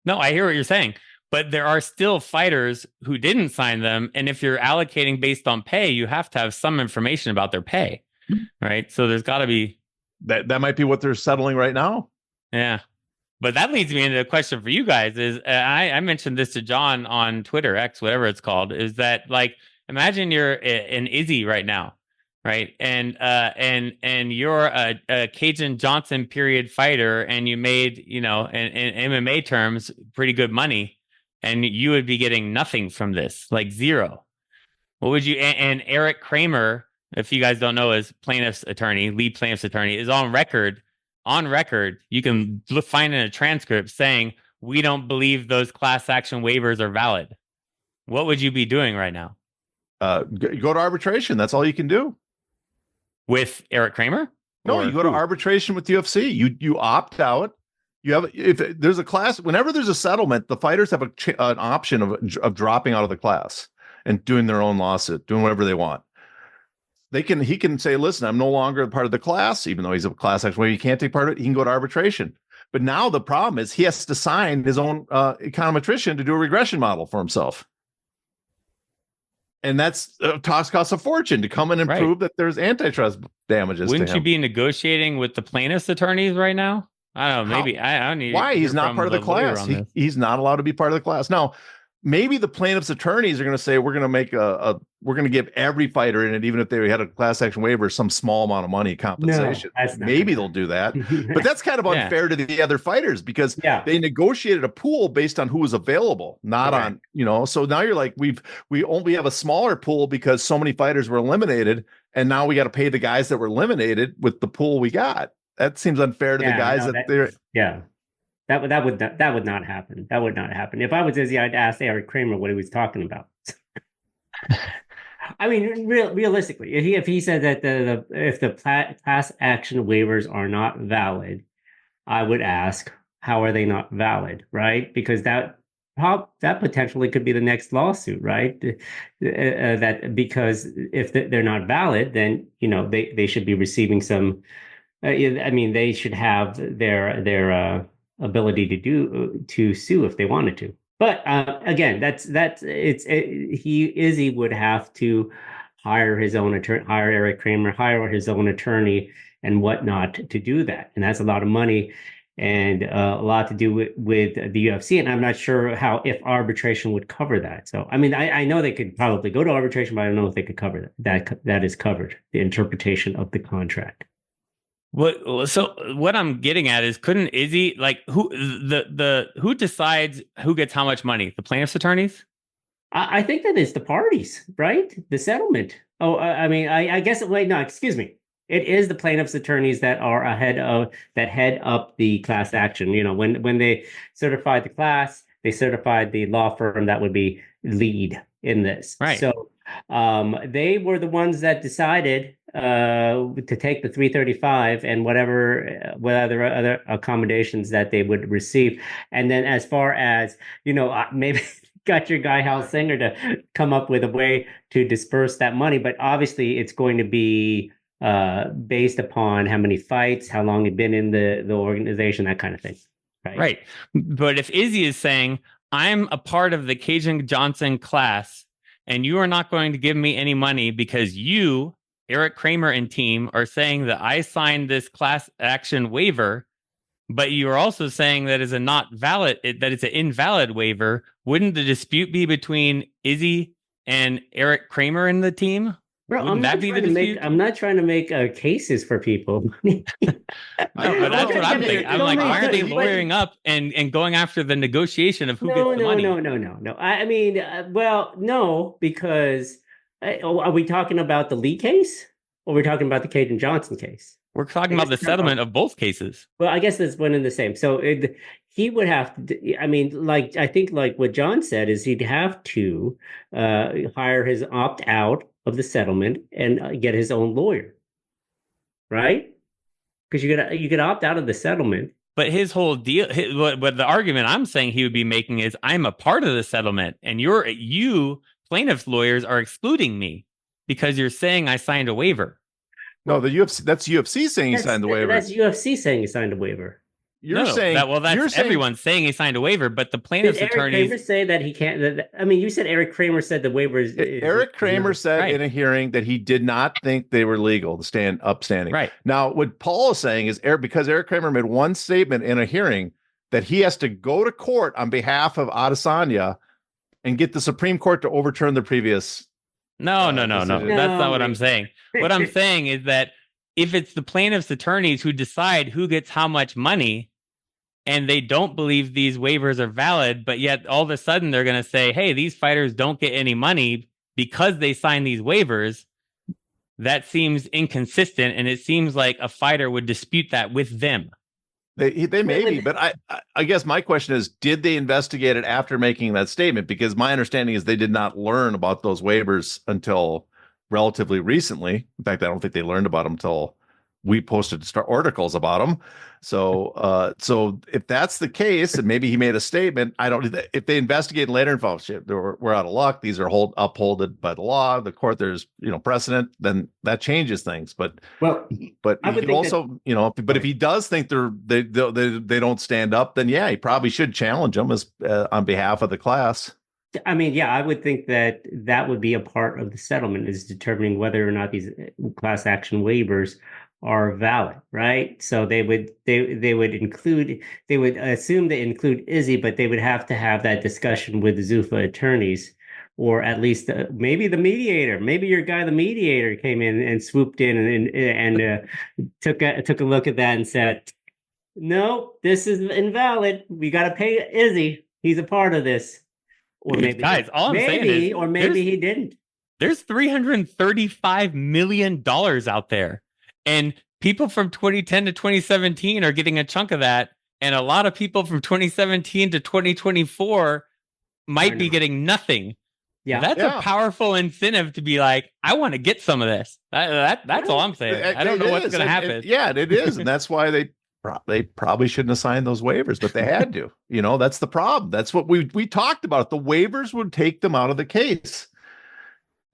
No, I hear what you're saying, but there are still fighters who didn't sign them. And if you're allocating based on pay, you have to have some information about their pay, right? So there's got to be. That might be what they're settling right now. Yeah. But that leads me into a question for you guys is I mentioned this to John on Twitter, X, whatever it's called, is that like, imagine you're an Izzy right now, right? And you're a Cajun Johnson period fighter and you made, in MMA terms, pretty good money and you would be getting nothing from this, like zero. What would you, and Eric Kramer, if you guys don't know, is lead plaintiff's attorney, is on record, you can find in a transcript saying, we don't believe those class action waivers are valid. What would you be doing right now? Go to arbitration. That's all you can do. With Eric Kramer? No, you go to arbitration with UFC. You opt out. You have, if there's a class, whenever there's a settlement, the fighters have an option of dropping out of the class and doing their own lawsuit, doing whatever they want. He can say, listen, I'm no longer part of the class, even though he's a class action waiver. He can't take part of it. He can go to arbitration. But now the problem is he has to sign his own econometrician to do a regression model for himself. And that's costs a fortune to come in and prove that there's antitrust damages. Wouldn't you be negotiating with the plaintiff's attorneys right now? I don't know. Maybe I don't need. Why? He's not part of the class. He's not allowed to be part of the class. Now, maybe the plaintiff's attorneys are going to say, we're going to make we're going to give every fighter in it, even if they had a class action waiver, some small amount of money compensation. No, maybe they'll do that. But that's kind of unfair to the other fighters because they negotiated a pool based on who was available, not on, so now you're like, we only have a smaller pool because so many fighters were eliminated. And now we got to pay the guys that were eliminated with the pool we got. That seems unfair to the guys they're. Yeah. That would not happen. That would not happen. If I was Izzy, I'd ask Eric Kramer what he was talking about. I mean, realistically, if he said that if the class action waivers are not valid, I would ask, how are they not valid, right? Because that potentially could be the next lawsuit, right? That because if they're not valid, then they should be receiving some. They should have their ability to sue if they wanted to. But again, Izzy would have to hire his own attorney, hire Eric Kramer, hire his own attorney and whatnot to do that. And that's a lot of money and a lot to do with the UFC. And I'm not sure if arbitration would cover that. So, I mean, I know they could probably go to arbitration, but I don't know if they could cover that. That is covered, the interpretation of the contract. So what I'm getting at is, couldn't Izzy, like, who decides who gets how much money? The plaintiff's attorneys? I think that is the parties, right? The settlement. Oh, I mean, I guess. Wait, no, excuse me. It is the plaintiff's attorneys that are head up the class action. When they certified the class, they certified the law firm that would be lead in this. Right. So they were the ones that decided to take the 335 and whatever other accommodations that they would receive. And then as far as, maybe got your guy Hal Singer to come up with a way to disperse that money. But obviously it's going to be based upon how many fights, how long you've been in the organization, that kind of thing. Right. But if Izzy is saying, I'm a part of the Cajun Johnson class, and you are not going to give me any money because you, Eric Kramer and team, are saying that I signed this class action waiver, but you are also saying that it's an invalid waiver. Wouldn't the dispute be between Izzy and Eric Kramer and the team? Bro, I'm not trying to make cases for people. No, but that's what I'm thinking. I'm like, why aren't they lawyering up and going after the negotiation of who gets the money? No. I mean, no, because are we talking about the Lee case or are we talking about the Cajun Johnson case? We're talking about the settlement of both cases. Well, I guess that's one and the same. So he would have to, I think what John said is he'd have to hire his opt out of the settlement and get his own lawyer, right? Because you could opt out of the settlement. But his whole deal, what the argument I'm saying he would be making is, I'm a part of the settlement, and you plaintiff's lawyers are excluding me because you're saying I signed a waiver. No, the UFC. That's UFC saying he signed the waiver. That's UFC saying he signed a waiver. That's everyone saying he signed a waiver, but the plaintiff's attorneys. Did Eric Kramer say that he can't? You said Eric Kramer said the waiver is. Eric Kramer said in a hearing that he did not think they were legal to stand upstanding. Right. Now, what Paul is saying is because Eric Kramer made one statement in a hearing that he has to go to court on behalf of Adesanya and get the Supreme Court to overturn the previous. No. decision. That's not what No, I'm saying. What I'm saying is that if it's the plaintiff's attorneys who decide who gets how much money, and they don't believe these waivers are valid, but yet all of a sudden they're going to say, hey, these fighters don't get any money because they signed these waivers, that seems inconsistent. And it seems like a fighter would dispute that with them. They may be, but I guess my question is, did they investigate it after making that statement? Because my understanding is they did not learn about those waivers until relatively recently. In fact, I don't think they learned about them until we posted articles about them. So if that's the case, and maybe he made a statement, I don't. If they investigate later and found shit, we're out of luck. These are upheld by the law, the court. There's precedent. Then that changes things. But he also but if he does think they don't stand up, then yeah, he probably should challenge them as on behalf of the class. I mean, yeah, I would think that would be a part of the settlement, is determining whether or not these class action waivers are valid, right? So they would assume they include Izzy, but they would have to have that discussion with the Zuffa attorneys, or at least maybe the mediator. Maybe your guy, the mediator, came in and swooped in and took a look at that and said, "No, this is invalid. We got to pay Izzy. He's a part of this." Or maybe, guys, all I'm saying is, or maybe he didn't. There's $335 million out there. And people from 2010 to 2017 are getting a chunk of that. And a lot of people from 2017 to 2024 might be getting nothing. Yeah. That's a powerful incentive to be like, I want to get some of this. That's all I'm saying. I don't know what's going to happen. It is. And that's why they probably shouldn't have signed those waivers, but they had to. That's the problem. That's what we talked about. The waivers would take them out of the case.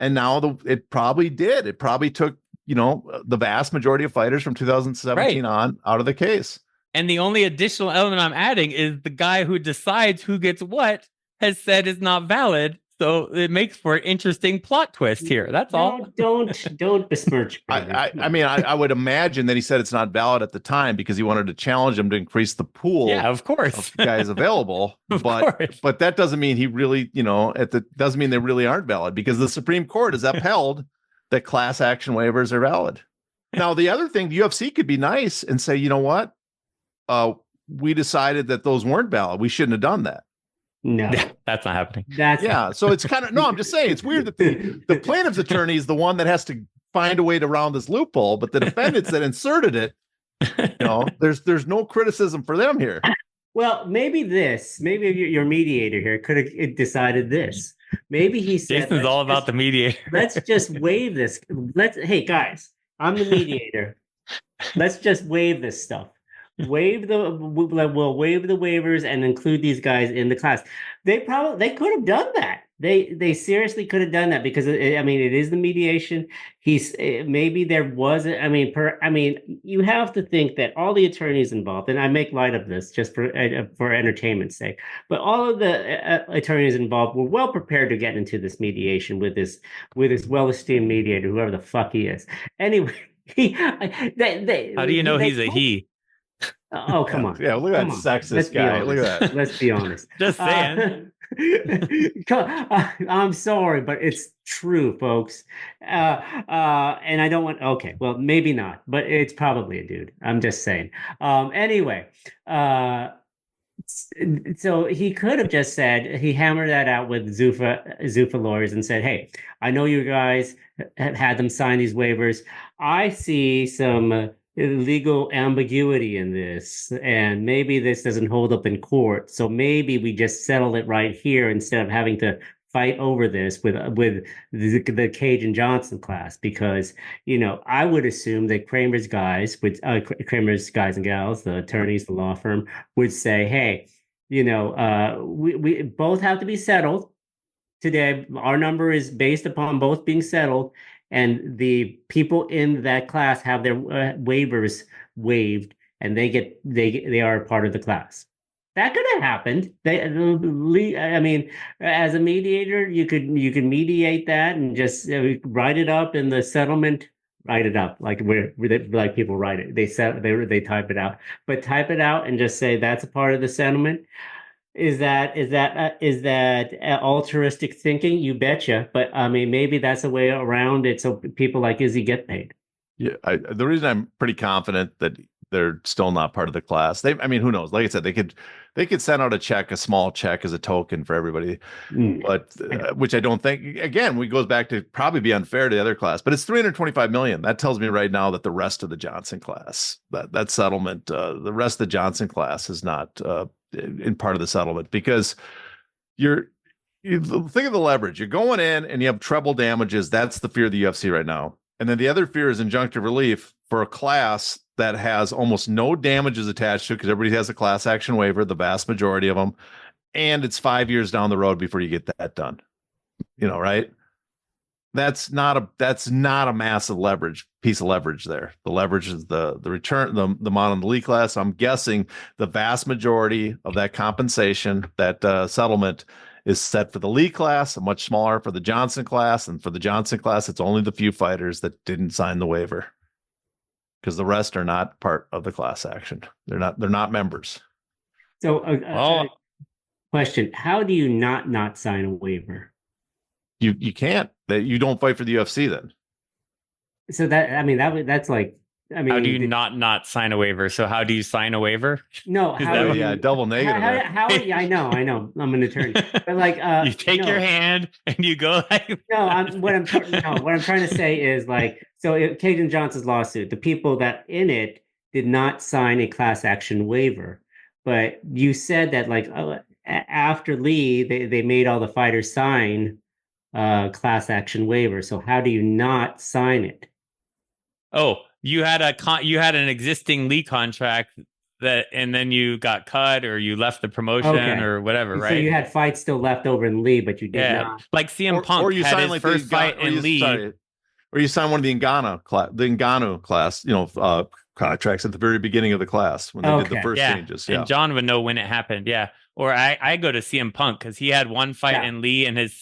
And now it probably did. It probably took, the vast majority of fighters from 2017 on out of the case. And the only additional element I'm adding is the guy who decides who gets what has said is not valid. So it makes for an interesting plot twist here. That's all. Don't besmirch. I would imagine that he said it's not valid at the time because he wanted to challenge him to increase the pool. Yeah, of course. Of guys available. But that doesn't mean he really, doesn't mean they really aren't valid, because the Supreme Court has upheld that class action waivers are valid. Now, the other thing, the UFC could be nice and say, you know what? We decided that those weren't valid. We shouldn't have done that. No, that's not happening. So it's kind of, I'm just saying, it's weird that the plaintiff's attorney is the one that has to find a way to round this loophole, but the defendants that inserted it, there's no criticism for them here. Well, maybe your mediator here could have decided this. Maybe he said, Jason's all about the mediator. Let's just waive this. Hey guys, I'm the mediator. Let's just waive this stuff. We'll waive the waivers and include these guys in the class. They could have done that. They seriously could have done that, because it is the mediation. Maybe there was you have to think that all the attorneys involved, and I make light of this just for entertainment's sake, but all of the attorneys involved were well prepared to get into this mediation with this well-esteemed mediator, whoever the fuck he is. Anyway, how do you know he's a he? Oh, come on. Yeah, look at that sexist guy. Look at that. Let's be honest. Just saying. I'm sorry, but it's true, folks. And I don't want, okay, well, maybe not, but it's probably a dude. I'm just saying. Anyway, so he could have just said, he hammered that out with Zuffa lawyers and said, hey, I know you guys have had them sign these waivers. I see some legal ambiguity in this, and maybe this doesn't hold up in court, so maybe we just settle it right here instead of having to fight over this with the Cage and Johnson class, because I would assume that Kramer's guys and gals, the attorneys, the law firm, would say, hey, we both have to be settled today. Our number is based upon both being settled, and the people in that class have their waivers waived, and they are a part of the class. That could have happened. As a mediator, you could mediate that and just write it up in the settlement write it up like people write it. They type it out, but type it out and just say that's a part of the settlement. Is that altruistic thinking? You betcha. But I mean, maybe that's a way around it so people like Izzy get paid. Yeah, the reason I'm pretty confident that they're still not part of the class. I mean, who knows? Like I said, they could send out a small check as a token for everybody, but which I don't think. Again, we goes back to probably be unfair to the other class. But it's 325 million. That tells me right now that the rest of the Johnson class, that settlement, the rest of the Johnson class is not in part of the settlement because you think of the leverage. You're going in and you have treble damages. That's the fear of the UFC right now. And then the other fear is injunctive relief for a class that has almost no damages attached to it because everybody has a class action waiver, the vast majority of them. And it's 5 years down the road before you get that done. Right? That's not a massive piece of leverage there. The leverage is the return, the amount on the league class. I'm guessing the vast majority of that compensation, that settlement is set for the league class, much smaller for the Johnson class. And for the Johnson class, it's only the few fighters that didn't sign the waiver because the rest are not part of the class action. They're not members. So question, how do you not sign a waiver? You can't. That you don't fight for the UFC then. So that's like, I mean, how do you not sign a waiver? So how do you sign a waiver? No, double negative. I know. I'm an attorney, but like, you take your hand and you go like. What I'm trying to say is like, so Cajun Johnson's lawsuit, the people that in it did not sign a class action waiver, but you said that like after Lee, they made all the fighters sign class action waiver. So how do you not sign it? Oh, you had an existing Lee contract and then you got cut or you left the promotion or whatever, right? So you had fights still left over in Lee, but you did not. Like CM Punk or you had his first fight in Lee. Or you signed one of the Ngannou class, contracts at the very beginning of the class when they did the first changes. Yeah. And John would know when it happened. Yeah. Or I go to CM Punk because he had one fight in Lee and his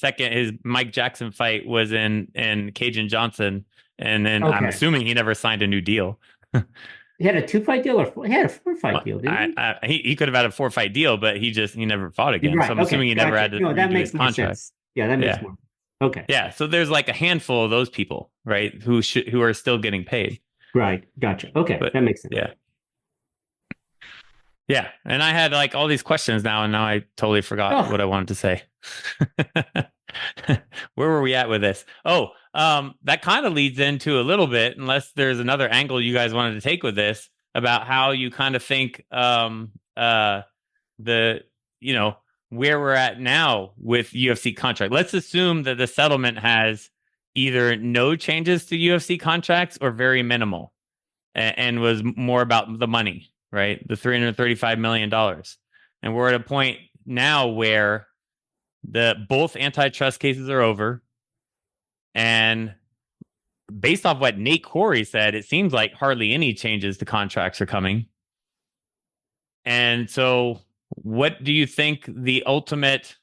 Mike Jackson fight was in Cajun Johnson. And then I'm assuming he never signed a new deal. He had a 2-fight deal he had a 4-fight deal, didn't he? He could have had a 4-fight deal, but he never fought again. Right. So I'm assuming he never had to that makes more sense. Yeah, that makes more. Okay. Yeah. So there's like a handful of those people, right? Who are still getting paid. Right. Gotcha. Okay. But, that makes sense. Yeah. Yeah. And I had like all these questions now, and now I totally forgot what I wanted to say. Where were we at with this? That kind of leads into a little bit, unless there's another angle you guys wanted to take with this, about how you kind of think where we're at now with UFC contract. Let's assume that the settlement has either no changes to UFC contracts or very minimal and was more about the money, right? The $335 million. And we're at a point now where both antitrust cases are over. And based off what Nate Corey said, it seems like hardly any changes to contracts are coming. And so what do you think the ultimate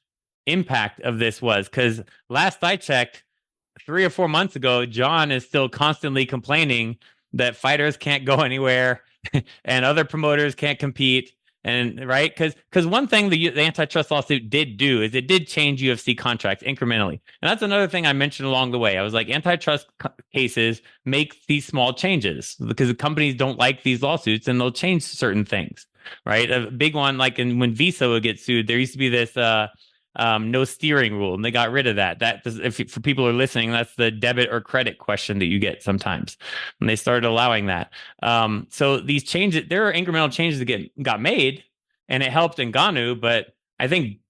impact of this was? Because last I checked, 3 or 4 months ago, John is still constantly complaining that fighters can't go anywhere and other promoters can't compete. And right, because one thing the antitrust lawsuit did do is it did change UFC contracts incrementally, and that's another thing I mentioned along the way. I was like, antitrust cases make these small changes because the companies don't like these lawsuits, and they'll change certain things. Right, a big one like when Visa would get sued, there used to be this no steering rule, and they got rid of that. For people who are listening, that's the debit or credit question that you get sometimes, and they started allowing that. So these changes, there are incremental changes that got made, and it helped Ngannou. But I think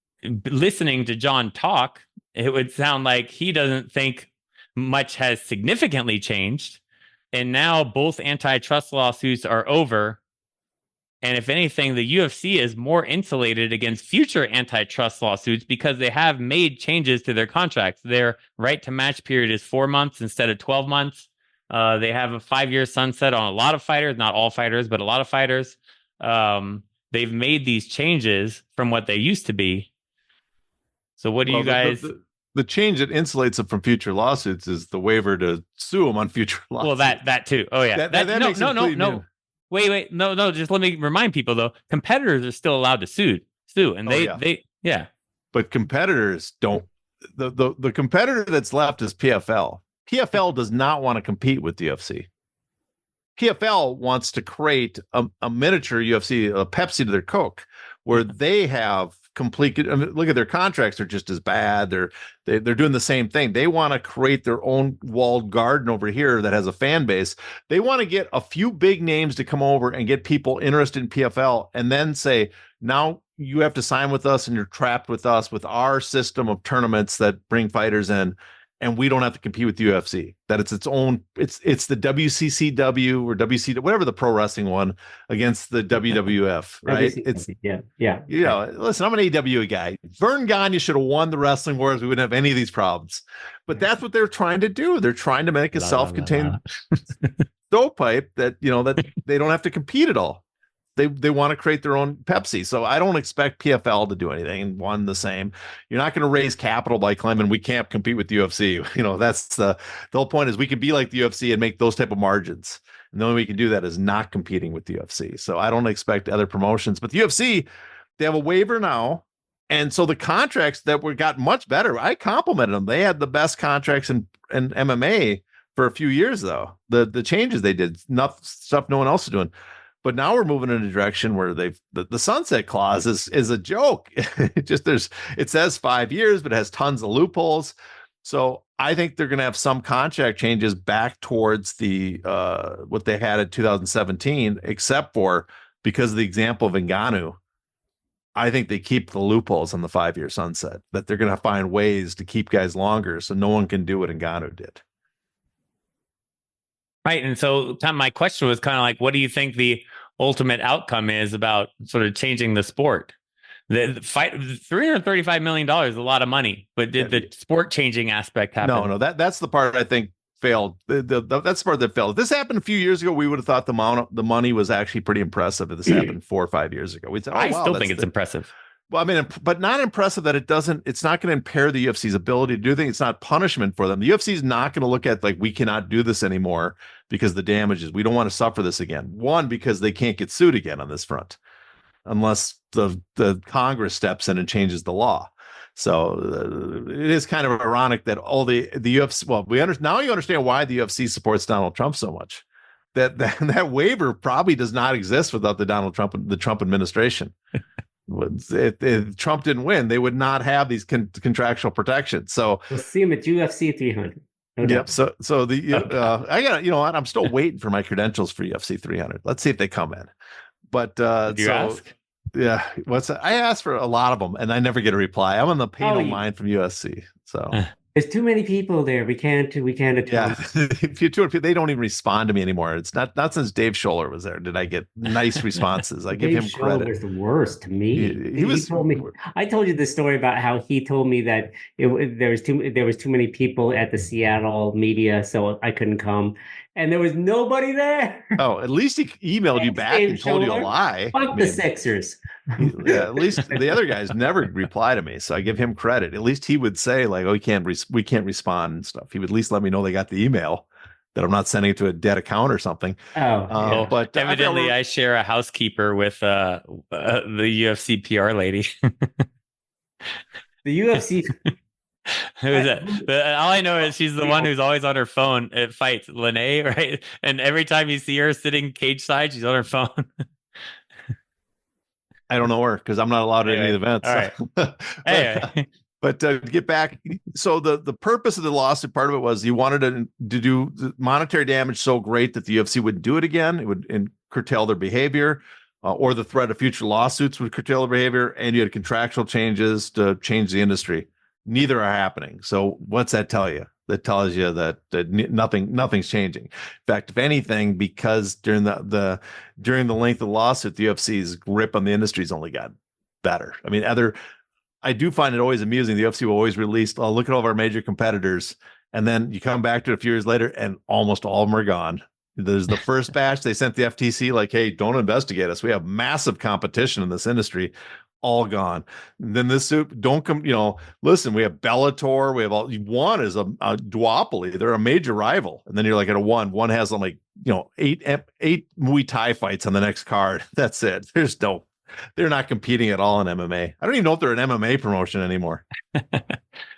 listening to John talk, it would sound like he doesn't think much has significantly changed, and now both antitrust lawsuits are over. And if anything, the UFC is more insulated against future antitrust lawsuits because they have made changes to their contracts. Their right to match period is 4 months instead of 12 months. They have a 5-year sunset on a lot of fighters, not all fighters, but a lot of fighters. They've made these changes from what they used to be. So what do you guys... the change that insulates them from future lawsuits is the waiver to sue them on future lawsuits. Well, that too. Oh yeah. That makes it completely new. Wait. No. Just let me remind people though. Competitors are still allowed to sue, and they. But competitors don't. The competitor that's left is PFL. PFL does not want to compete with the UFC. PFL wants to create a miniature UFC, a Pepsi to their Coke, where they have complete. I mean, look at their contracts; are just as bad. They're doing the same thing. They want to create their own walled garden over here that has a fan base. They want to get a few big names to come over and get people interested in PFL, and then say, now you have to sign with us, and you're trapped with us with our system of tournaments that bring fighters in. And we don't have to compete with the UFC. That it's own. It's the WCCW or WC, whatever the pro wrestling one, against the WWF, right? It's yeah. You know, listen, I'm an AWA guy. Vern Gagne should have won the wrestling wars. We wouldn't have any of these problems. But that's what they're trying to do. They're trying to make a self-contained stovepipe that that they don't have to compete at all. They want to create their own Pepsi. So I don't expect PFL to do anything and one the same. You're not going to raise capital by claiming we can't compete with the UFC. That's the whole point is we can be like the UFC and make those type of margins. And the only way we can do that is not competing with the UFC. So I don't expect other promotions, but the UFC, they have a waiver now. And so the contracts that got much better, I complimented them. They had the best contracts in MMA for a few years though. The changes they did, stuff no one else is doing. But now we're moving in a direction where the sunset clause is a joke. It says 5 years, but it has tons of loopholes. So I think they're going to have some contract changes back towards the what they had in 2017, except for because of the example of Ngannou. I think they keep the loopholes on the 5-year sunset, that they're going to find ways to keep guys longer so no one can do what Ngannou did. Right. And so my question was kind of like, what do you think the ultimate outcome is about sort of changing the sport? The fight, $335 million is a lot of money, but did the sport changing aspect happen? No, that's the part I think failed. That's the part that failed. If this happened a few years ago, we would have thought the money was actually pretty impressive. If this happened 4 or 5 years ago, we'd say, I still think it's impressive. Well, I mean, but not impressive that it's not going to impair the UFC's ability to do things. It's not punishment for them. The UFC is not going to look at like, we cannot do this anymore because the damages, we don't want to suffer this again. One, because they can't get sued again on this front unless the Congress steps in and changes the law. So it is kind of ironic that all the UFC, well, now you understand why the UFC supports Donald Trump so much. That waiver probably does not exist without the Trump administration. If Trump didn't win, they would not have these contractual protections. So we'll see him at UFC 300. Yep. So I got what? I'm still waiting for my credentials for UFC 300. Let's see if they come in. But did you ask? Yeah. I asked for a lot of them, and I never get a reply. I'm on the pain of mind from USC. So there's too many people there. We can't attend. Yeah. If you're 200 people, they don't even respond to me anymore. It's not since Dave Scholler was there did I get nice responses. I give him credit. Dave Scholler was the worst to me. He told me. I told you this story about how he told me that there was too many people at the Seattle media, so I couldn't come. And there was nobody there. Oh, at least he emailed you back and told you a lie. Fuck the Sixers. Yeah, at least the other guys never reply to me, so I give him credit. At least he would say like, "Oh, we can't respond and stuff." He would at least let me know they got the email, that I'm not sending it to a dead account or something. But evidently, I share a housekeeper with the UFC PR lady. The UFC. Who is that? All I know is she's the one who's always on her phone at fights, Lene, right? And every time you see her sitting cage side, she's on her phone. I don't know her because I'm not allowed at any events. All right. But to get back, so the purpose of the lawsuit, part of it was you wanted to do the monetary damage so great that the UFC wouldn't do it again. It would curtail their behavior, or the threat of future lawsuits would curtail their behavior, and you had contractual changes to change the industry. Neither are happening. So what's that tell you? That tells you that nothing's changing. In fact, if anything, because during the length of the lawsuit, the UFC's grip on the industry's only got better. I mean, I do find it always amusing. The UFC will always release, look at all of our major competitors, and then you come back to it a few years later, and almost all of them are gone. There's the first batch they sent the FTC, like, hey, don't investigate us. We have massive competition in this industry. all gone. Then this soup don't come, listen, we have Bellator, we have one is a duopoly. They're a major rival. And then you're like at a one has them like, eight Muay Thai fights on the next card. That's it. They're not competing at all in MMA. I don't even know if they're an MMA promotion anymore.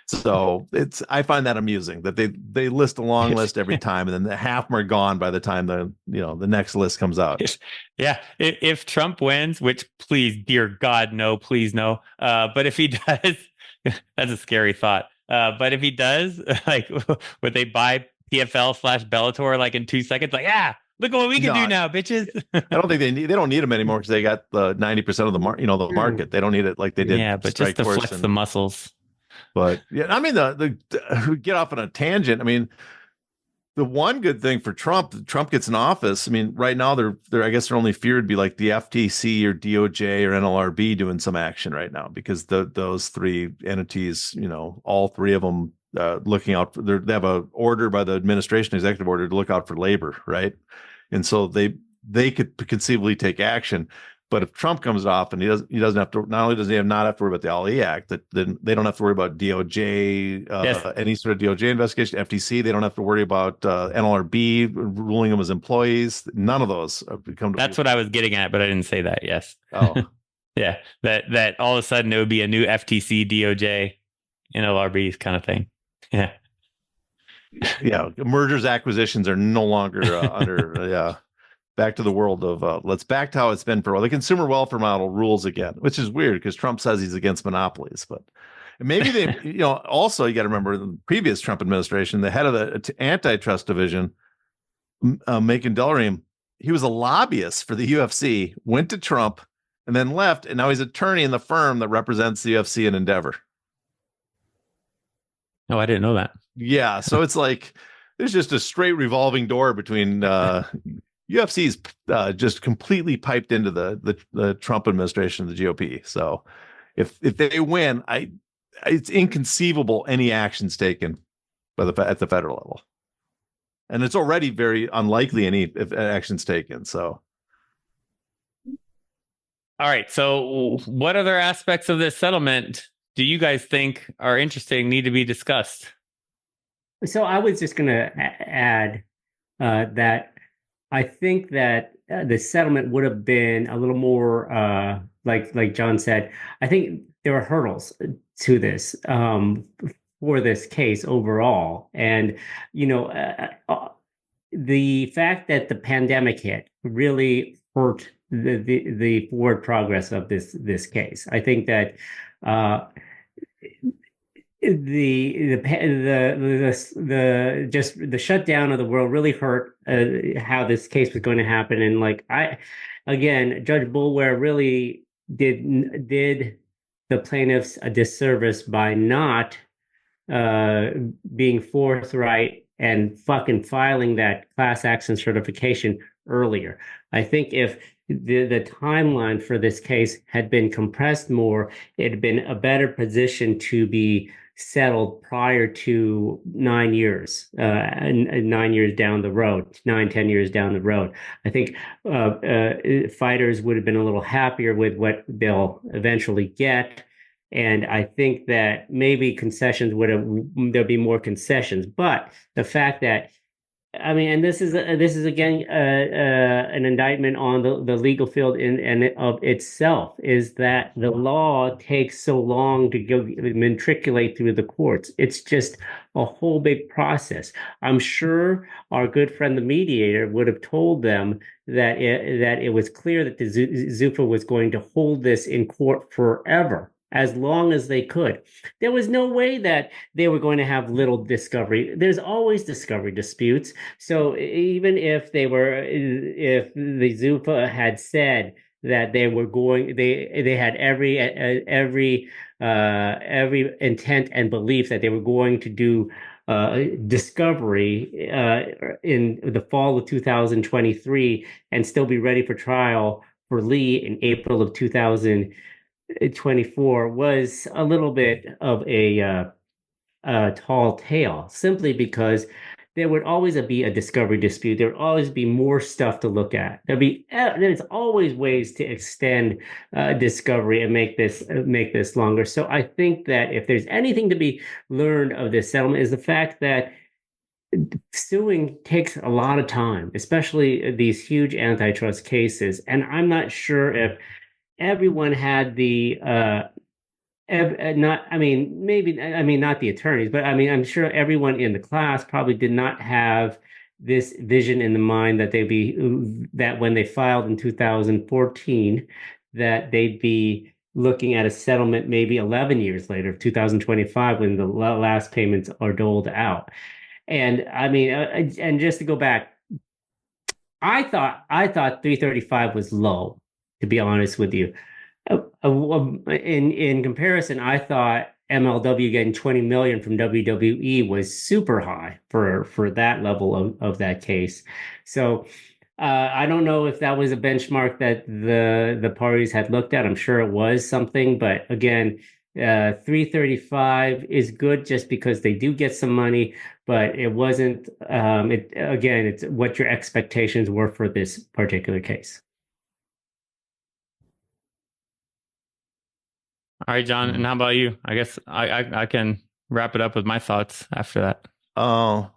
So I find that amusing that they list a long list every time, and then the half them are gone by the time the next list comes out. Yeah, if Trump wins, which please, dear God, no, please no. But if he does, that's a scary thought. But if he does, like, would they buy PFL/Bellator like in 2 seconds? Like, look at what we can do now, bitches. I don't think they don't need them anymore because they got the 90% of the market. They don't need it like they did. Yeah, but just to flex the muscles. But yeah, I mean, the get off on a tangent. I mean, the one good thing for Trump gets in office. I mean, right now I guess they're only feared to be like the FTC or DOJ or NLRB doing some action right now because those three entities, all three of them looking out for they have a order by the administration, executive order to look out for labor, right? And so they could conceivably take action. But if Trump comes off and he doesn't have to, not only does he not have to worry about the Ali Act, then they don't have to worry about DOJ, any sort of DOJ investigation, FTC. They don't have to worry about NLRB ruling them as employees. None of those become. That's what I was getting at, but I didn't say that. Yes. Oh, yeah. That all of a sudden it would be a new FTC, DOJ, NLRB kind of thing. Yeah. Yeah. Mergers, acquisitions are no longer under. Yeah. Back to the world of let's back to how it's been for a while. The consumer welfare model rules again, which is weird because Trump says he's against monopolies, but maybe they, also you got to remember the previous Trump administration, the head of the antitrust division, Macon Delream, he was a lobbyist for the UFC, went to Trump and then left. And now he's attorney in the firm that represents the UFC and Endeavor. Oh, I didn't know that. Yeah. So it's like, there's just a straight revolving door between, UFC's just completely piped into the Trump administration, the GOP. So if they win, it's inconceivable any actions taken at the federal level, and it's already very unlikely any actions taken. So, all right. So, what other aspects of this settlement do you guys think are interesting, need to be discussed? So I was just going to add that. I think that the settlement would have been a little more, like John said. I think there are hurdles to this for this case overall, and the fact that the pandemic hit really hurt the forward progress of this case. I think that the shutdown of the world really hurt how this case was going to happen. And Judge Boulware really did the plaintiffs a disservice by not being forthright and fucking filing that class action certification earlier. I think if the timeline for this case had been compressed more, it had been a better position to be settled prior to 9 years, 9 years down the road, 10 years down the road. I think fighters would have been a little happier with what they'll eventually get. And I think that maybe there'll be more concessions. But the fact that, I mean, and this is again an indictment on the legal field and of itself, is that the law takes so long to go matriculate through the courts. It's just a whole big process. I'm sure our good friend the mediator would have told them that it was clear that the Zuffa was going to hold this in court forever, as long as they could. There was no way that they were going to have little discovery. There's always discovery disputes. So even if the Zuffa had said that they had every intent and belief that they were going to do discovery in the fall of 2023 and still be ready for trial for Lee in April of 2024, was a little bit of a tall tale, simply because there would always be a discovery dispute. There would always be more stuff to look at. There's always ways to extend discovery and make this longer. So I think that if there's anything to be learned of this settlement is the fact that suing takes a lot of time, especially these huge antitrust cases. And I'm not sure if everyone had the not, I mean, maybe, I mean, not the attorneys, but I mean, I'm sure everyone in the class probably did not have this vision in the mind that when they filed in 2014, that they'd be looking at a settlement maybe 11 years later, 2025, when the last payments are doled out. And I mean, and just to go back, I thought 335 was low, to be honest with you. In comparison, I thought MLW getting 20 million from WWE was super high for that level of that case. So I don't know if that was a benchmark that the parties had looked at. I'm sure it was something, but again, 335 is good just because they do get some money, but it wasn't. It's what your expectations were for this particular case. All right, John, and how about you? I guess I can wrap it up with my thoughts after that. Oh,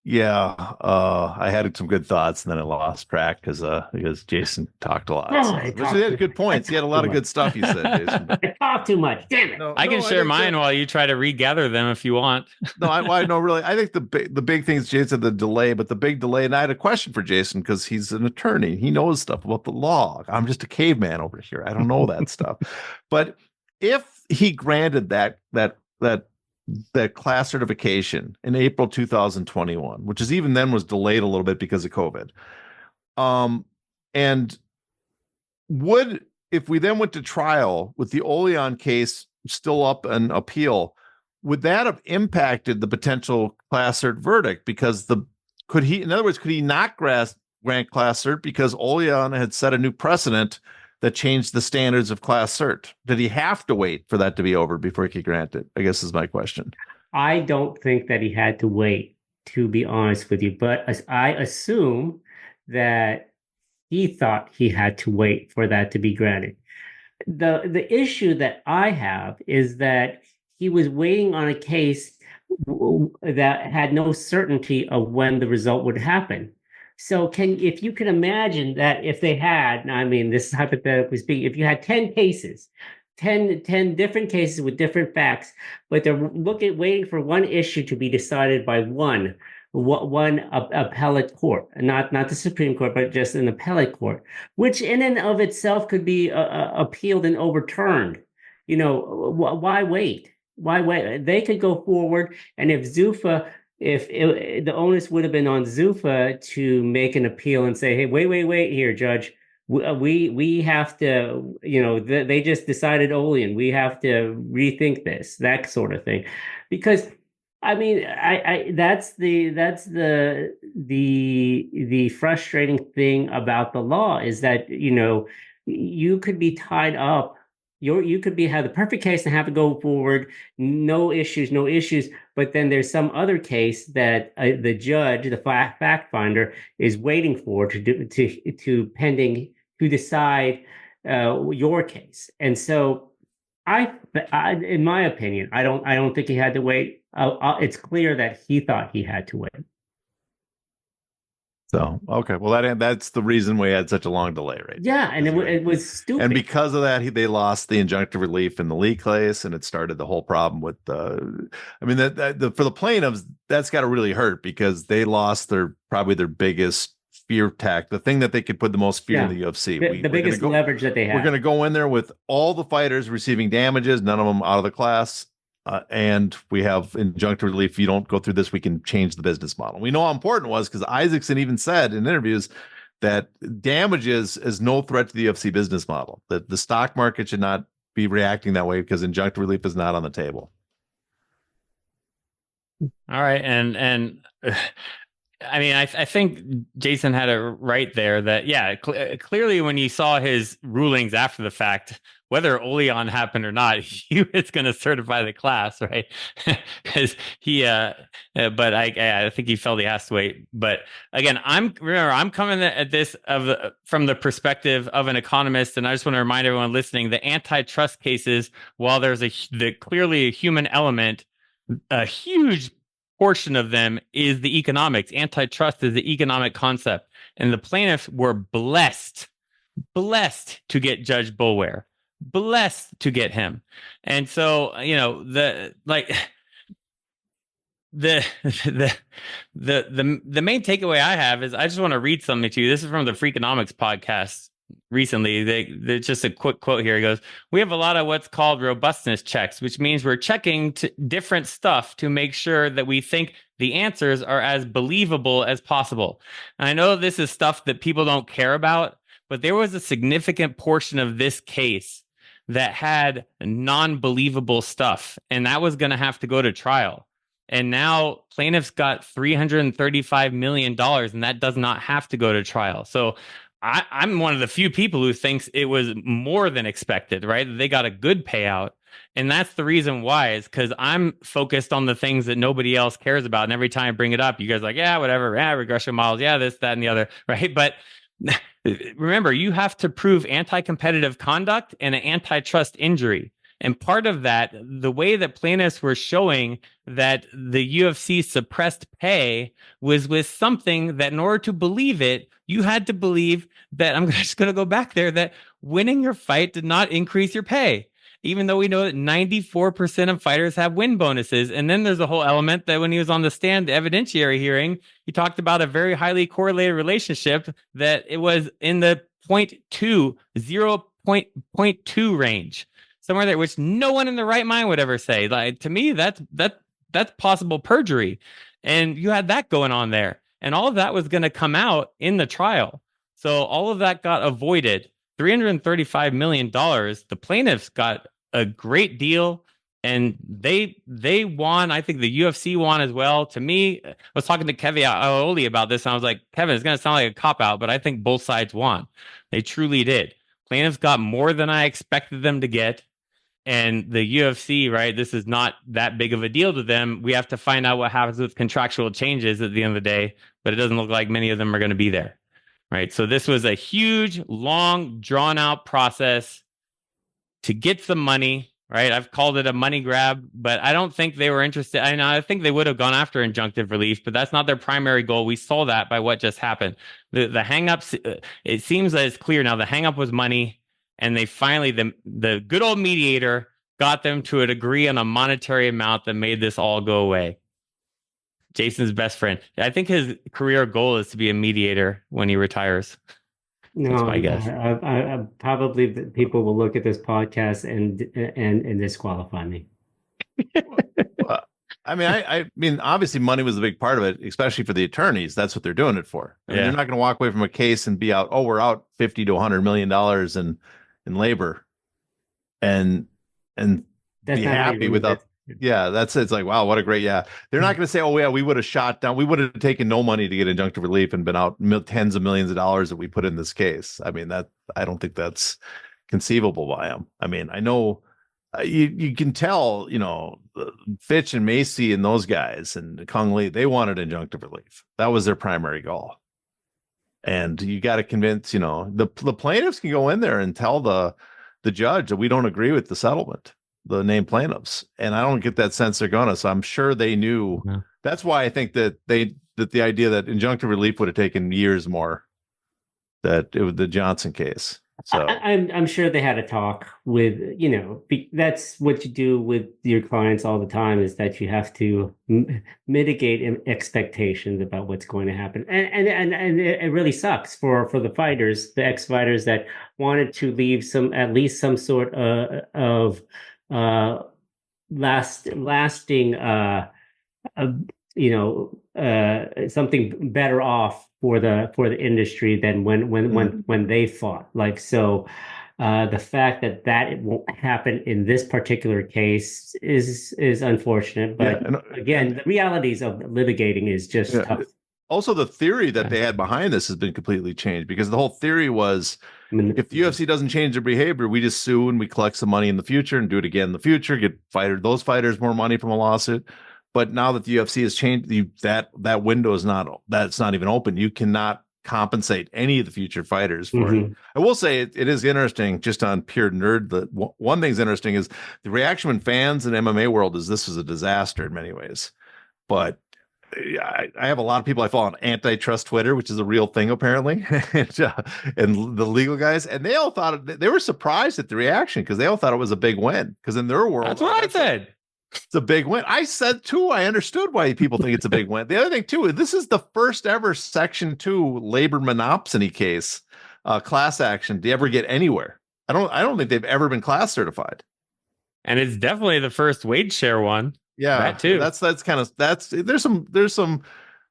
yeah. I had some good thoughts, and then I lost track because Jason talked a lot. But he had good points. He had a lot of good stuff. You said, Jason. I talked too much. Damn it! I can share mine while you try to regather them if you want. No, really. I think the big thing is Jason, the delay, but the big delay. And I had a question for Jason because he's an attorney. He knows stuff about the law. I'm just a caveman over here. I don't know that stuff. But if he granted that class certification in April 2021, which is even then was delayed a little bit because of COVID, and if we then went to trial with the Oleon case still up and appeal, would that have impacted the potential class cert verdict? Because could he not grant class cert because Oleon had set a new precedent that changed the standards of class cert? Did he have to wait for that to be over before he could grant it? I guess is my question. I don't think that he had to wait, to be honest with you, but I assume that he thought he had to wait for that to be granted. The issue that I have is that he was waiting on a case that had no certainty of when the result would happen. So if you can imagine that if they had, I mean, this is hypothetically speaking, if you had 10 cases, 10 different cases with different facts, but they're waiting for one issue to be decided by one appellate court, not the Supreme Court, but just an appellate court, which in and of itself could be appealed and overturned. You know, why wait? Why wait? They could go forward, and if the onus would have been on Zuffa to make an appeal and say, hey, wait here, Judge. We have to, they just decided Olean. We have to rethink this, that sort of thing. Because I mean, that's the frustrating thing about the law is that, you could be tied up. You could have the perfect case and have to go forward, no issues. But then there's some other case that the judge, the fact finder, is waiting for to pending to decide your case. And so, I in my opinion, I don't think he had to wait. It's clear that he thought he had to wait. So, okay. Well, that's the reason we had such a long delay, right? Yeah, and it was stupid. And because of that, they lost the injunctive relief in the Lee case, and it started the whole problem with for the plaintiffs, that's got to really hurt because they lost probably their biggest fear tack, the thing that they could put the most fear in the UFC. The biggest leverage that they have. We're going to go in there with all the fighters receiving damages, none of them out of the class. And we have injunctive relief. If you don't go through this, we can change the business model. We know how important it was because Isaacson even said in interviews that damages is no threat to the UFC business model, that the stock market should not be reacting that way because injunctive relief is not on the table. All right. And I mean, I think Jason had it right there that, clearly when you saw his rulings after the fact, whether Oleon happened or not, he was going to certify the class, right? Because but I think he felt he has to wait. But again, I'm coming at this from the perspective of an economist, and I just want to remind everyone listening: the antitrust cases, while there's clearly a human element, a huge portion of them is the economics. Antitrust is the economic concept, and the plaintiffs were blessed to get Judge Boulware, blessed to get him. And so, the main takeaway I have is I just want to read something to you. This is from the Freakonomics podcast recently. There's just a quick quote here. He goes, "We have a lot of what's called robustness checks, which means we're checking different stuff to make sure that we think the answers are as believable as possible." And I know this is stuff that people don't care about, but there was a significant portion of this case that had non-believable stuff, and that was going to have to go to trial. And now plaintiffs got $335 million, and that does not have to go to trial. So I'm one of the few people who thinks it was more than expected, right? They got a good payout. And that's the reason why, is because I'm focused on the things that nobody else cares about. And every time I bring it up, you guys are like, yeah, whatever, yeah, regression models, yeah, this, that, and the other, right? But remember, you have to prove anti-competitive conduct and an antitrust injury. And part of that, the way that plaintiffs were showing that the UFC suppressed pay was with something that in order to believe it, you had to believe that, I'm just going to go back there, that winning your fight did not increase your pay, even though we know that 94% of fighters have win bonuses. And then there's a whole element that when he was on the stand, the evidentiary hearing, he talked about a very highly correlated relationship, that it was in the 0.2 range, somewhere there, which no one in their right mind would ever say. Like, to me, that's possible perjury. And you had that going on there. And all of that was going to come out in the trial. So all of that got avoided. $335 million. The plaintiffs got a great deal, and they won. I think the UFC won as well. To me, I was talking to Kevin Aoli about this, and I was like, Kevin, it's going to sound like a cop-out, but I think both sides won. They truly did. Plaintiffs got more than I expected them to get. And the UFC, right, this is not that big of a deal to them. We have to find out what happens with contractual changes at the end of the day, but it doesn't look like many of them are going to be there, right? So this was a huge, long, drawn-out process to get some money, right? I've called it a money grab, but I don't think they were interested. I think they would have gone after injunctive relief, but that's not their primary goal. We saw that by what just happened. The hang-ups, it seems that it's clear now. The hang-up was money. And they finally, the good old mediator got them to agree on a monetary amount that made this all go away. Jason's best friend. I think his career goal is to be a mediator when he retires. That's my guess. I probably people will look at this podcast and disqualify me. Well, I mean, obviously, money was a big part of it, especially for the attorneys. That's what they're doing it for. I mean, they're not going to walk away from a case and be out. Oh, we're out $50 to $100 million in labor, and be happy without. Yeah, it's like, wow, what a great, yeah. They're not going to say, oh yeah, we would have shot down, we would have taken no money to get injunctive relief and been out tens of millions of dollars that we put in this case. I mean, I don't think that's conceivable by them. I mean, I know you can tell, Fitch and Macy and those guys and Kung Lee, they wanted injunctive relief. That was their primary goal. And you got to convince, the plaintiffs can go in there and tell the judge that we don't agree with the settlement, the named plaintiffs. And I don't get that sense they're gonna. So I'm sure they knew. Yeah. That's why I think that the idea that injunctive relief would have taken years more, that it was the Johnson case. So I'm sure they had a talk with, that's what you do with your clients all the time, is that you have to mitigate expectations about what's going to happen. And it really sucks for the fighters, the ex-fighters that wanted to leave at least some sort of lasting, something better off for the industry than when they fought. Like, so the fact that it won't happen in this particular case is unfortunate. But again, the realities of litigating is just tough. also the theory that they had behind this has been completely changed, because the whole theory was, if the UFC doesn't change their behavior, we just sue and we collect some money in the future and do it again in the future, get those fighters more money from a lawsuit. But now that the UFC has changed, that window is that's not even open. You cannot compensate any of the future fighters for it. I will say it is interesting, just on pure nerd. One thing's interesting is the reaction from fans in MMA world is this was a disaster in many ways. But I have a lot of people I follow on antitrust Twitter, which is a real thing apparently, and the legal guys, and they all thought they were surprised at the reaction, because they all thought it was a big win, because in their world, that's what I said. It's a big win. I said too. I understood why people think it's a big win. The other thing too, this is the first ever Section 2 labor monopsony case, class action to ever get anywhere. I don't think they've ever been class certified. And it's definitely the first wage share one. Yeah, that too. There's some.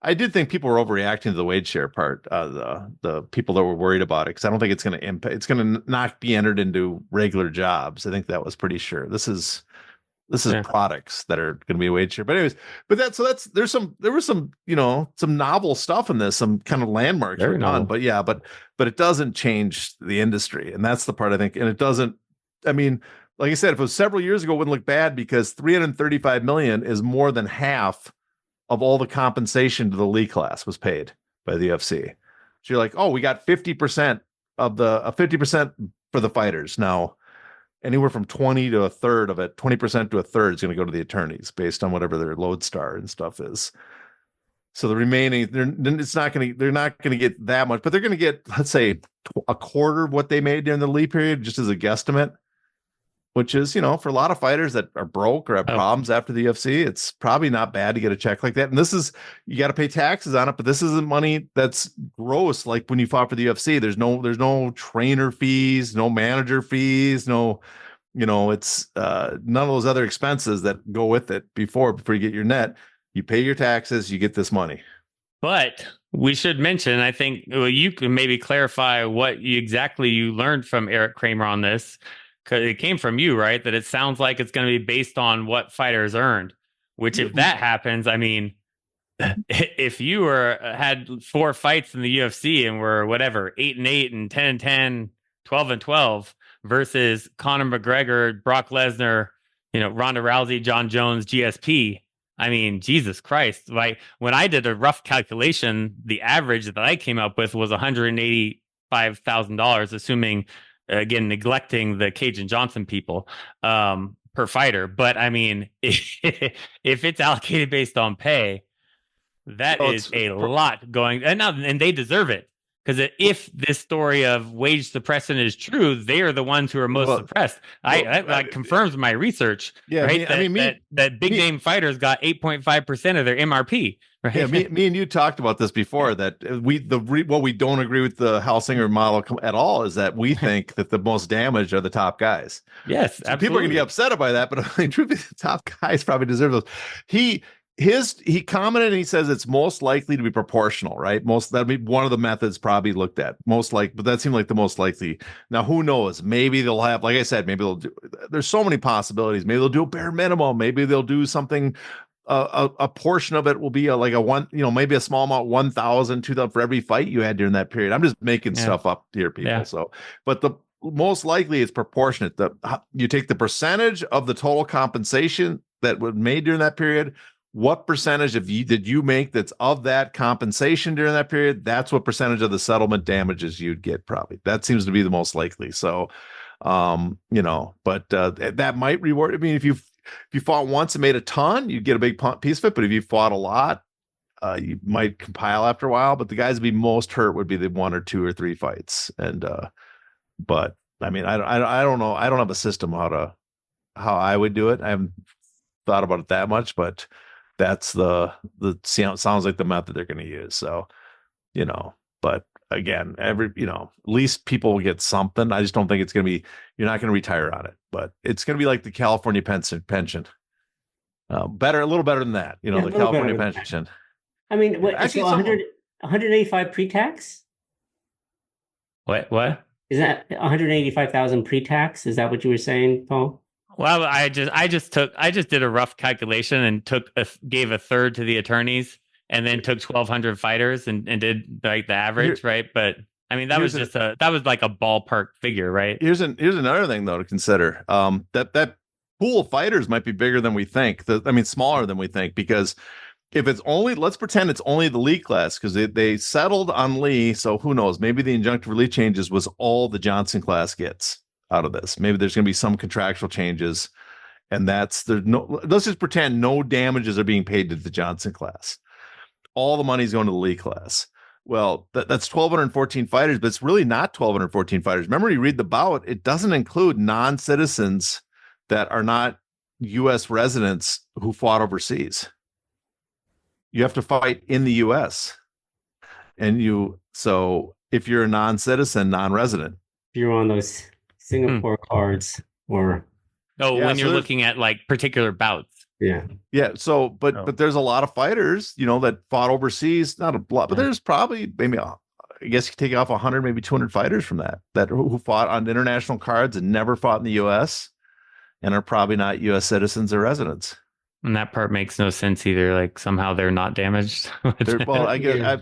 I did think people were overreacting to the wage share part. The people that were worried about it, because I don't think it's going to impact. It's going to not be entered into regular jobs. I think that was pretty sure. This is products that are going to be a wage share. But anyways, there was some some novel stuff in this, some kind of landmarks were done. But yeah, but it doesn't change the industry, and that's the part I think. And it doesn't. I mean, like I said, if it was several years ago, it wouldn't look bad, because $335 million is more than half of all the compensation to the league class was paid by the UFC. So you're like, oh, we got 50% of the 50% for the fighters. Now, anywhere from 20 to a third of it, 20% to a third is going to go to the attorneys based on whatever their lodestar and stuff is. So the remaining, they're not going to get that much, but they're going to get, let's say, a quarter of what they made during the league period, just as a guesstimate. Which is, for a lot of fighters that are broke or have problems after the UFC, it's probably not bad to get a check like that. And you got to pay taxes on it, but this isn't money that's gross. Like when you fought for the UFC, there's no trainer fees, no manager fees, it's none of those other expenses that go with it before you get your net. You pay your taxes, you get this money. But we should mention, I think you can maybe clarify what exactly you learned from Eric Kramer on this. Because it came from you, right? That it sounds like it's going to be based on what fighters earned. Which, if that happens, I mean, if you had 4 fights in the UFC and were 8-8 and 10-10, 12-12 versus Conor McGregor, Brock Lesnar, Ronda Rousey, John Jones, GSP. I mean, Jesus Christ! Like when I did a rough calculation, the average that I came up with was $185,000, assuming. Again, neglecting the Cage and Johnson people per fighter. But I mean, if it's allocated based on pay, that is a lot going. And they deserve it. Because if this story of wage suppression is true, they are the ones who are most suppressed. That confirms my research. Yeah, right? That big name fighters got 8.5% of their MRP. Right? Yeah, me and you talked about this before. That what we don't agree with the Helsinger model at all is that we think that the most damaged are the top guys. Yes, so absolutely. People are going to get upset by that, but truthfully, the top guys probably deserve those. He commented and he says it's most likely to be proportional, right? That'd be one of the methods probably looked at. But that seemed like the most likely. Now, who knows? Maybe they'll have, like I said, there's so many possibilities. Maybe they'll do a bare minimum. Maybe they'll do something. A portion of it will be maybe a small amount, 1,000, 2,000 for every fight you had during that period. I'm just making stuff up here, people. Yeah. So, but the most likely it's proportionate. You take the percentage of the total compensation that was made during that period. What percentage did you make that's of that compensation during that period? That's what percentage of the settlement damages you'd get, probably. That seems to be the most likely. So, but that might reward. I mean, if you fought once and made a ton, you'd get a big piece of it. But if you fought a lot, you might compile after a while. But the guys would be most hurt would be the 1 or 2 or 3 fights. And but I mean, I don't know. I don't have a system how I would do it. I haven't thought about it that much, but that's sounds like the method they're going to use. So, but again, at least people will get something. I just don't think it's going to be, you're not going to retire on it, but it's going to be like the California pension. A little better than that, the California pension. I mean, what, actually, 185 pre-tax? What? Is that 185,000 pre-tax? Is that what you were saying, Paul? Well, I just did a rough calculation and gave a third to the attorneys and then took 1,200 fighters and did like the average, right? But I mean, that was like a ballpark figure, right? Here's another thing though to consider. That pool of fighters might be bigger than we think. Smaller than we think, because if it's only, let's pretend it's only the Lee class, because they settled on Lee. So who knows? Maybe the injunctive relief changes was all the Johnson class gets out of this. Maybe there's going to be some contractual changes, and let's just pretend no damages are being paid to the Johnson class. All the money's going to the Lee class. Well, that's 1,214 fighters, but it's really not 1,214 fighters. Remember, you read the bout, it doesn't include non-citizens that are not U.S. residents who fought overseas. You have to fight in the U.S. So if you're a non-citizen, non-resident, if you're on those Singapore cards or when you're looking at like particular bouts. Yeah. So, but there's a lot of fighters, that fought overseas. Not a lot, but there's probably maybe I guess you take off 100, maybe 200 fighters from that who fought on international cards and never fought in the U.S. and are probably not U.S. citizens or residents. And that part makes no sense either. Like somehow they're not damaged. Well, I guess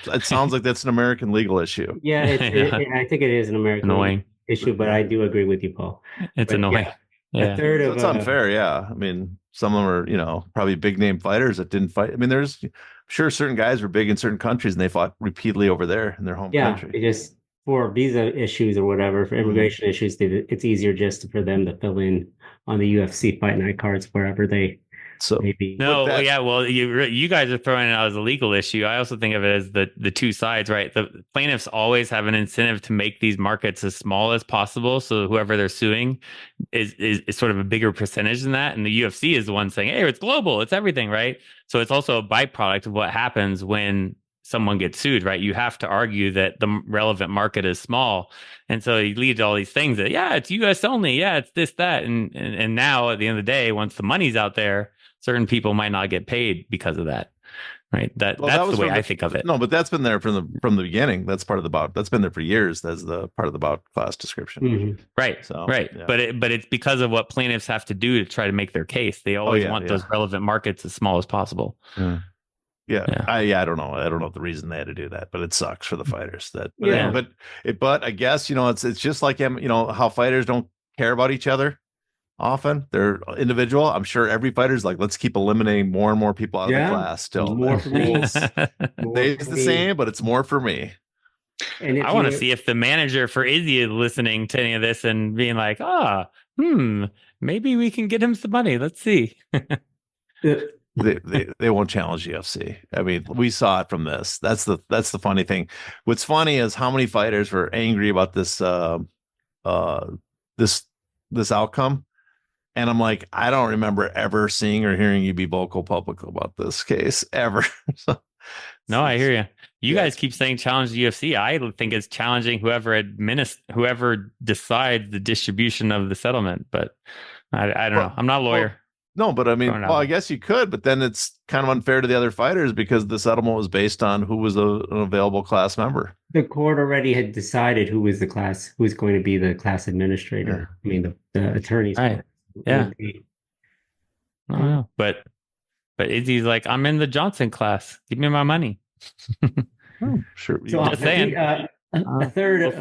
it sounds like that's an American legal issue. Yeah, I think it is an American issue, but I do agree with you, Paul. It's annoying. Yeah. A third of it's unfair. Yeah, I mean, some of them are probably big name fighters that didn't fight. I mean, I'm sure certain guys were big in certain countries and they fought repeatedly over there in their home country. Yeah, just for visa issues or whatever, for immigration issues, it's easier just for them to fill in on the UFC Fight Night cards wherever they. So maybe well, you guys are throwing it out as a legal issue. I also think of it as the two sides, right? The plaintiffs always have an incentive to make these markets as small as possible, so whoever they're suing is sort of a bigger percentage than that. And the UFC is the one saying, "Hey, it's global, it's everything," right? So it's also a byproduct of what happens when someone gets sued, right? You have to argue that the relevant market is small, and so you lead to all these things that it's US only, it's this, that, and now at the end of the day, once the money's out there, certain people might not get paid because of that, right? That's the way I think of it. No, but that's been there from the beginning. That's part of the bout. That's been there for years as the part of the bout class description. Mm-hmm. Right. So, right. Yeah. But it's because of what plaintiffs have to do to try to make their case. They always want those relevant markets as small as possible. I don't know. I don't know the reason they had to do that, but it sucks for the fighters. But I guess it's just like how fighters don't care about each other. Often they're individual. I'm sure every fighter's like, let's keep eliminating more and more people out of the class. Still, more for me. It's the same, but it's more for me. And I want to see if the manager for Izzy is listening to any of this and being like, maybe we can get him some money. Let's see. They won't challenge UFC. I mean, we saw it from this. That's the funny thing. What's funny is how many fighters were angry about this this outcome. And I'm like, I don't remember ever seeing or hearing you be vocal public about this case ever. No, I hear you. You guys keep saying challenge the UFC. I think it's challenging whoever decides the distribution of the settlement. But I don't know. I'm not a lawyer. No, but I mean, I guess you could, but then it's kind of unfair to the other fighters because the settlement was based on who was an available class member. The court already had decided who was going to be the class administrator. I mean, the attorneys. Right. Yeah. I don't know. But Izzy's like, I'm in the Johnson class. Give me my money. Sure. So just saying. A third of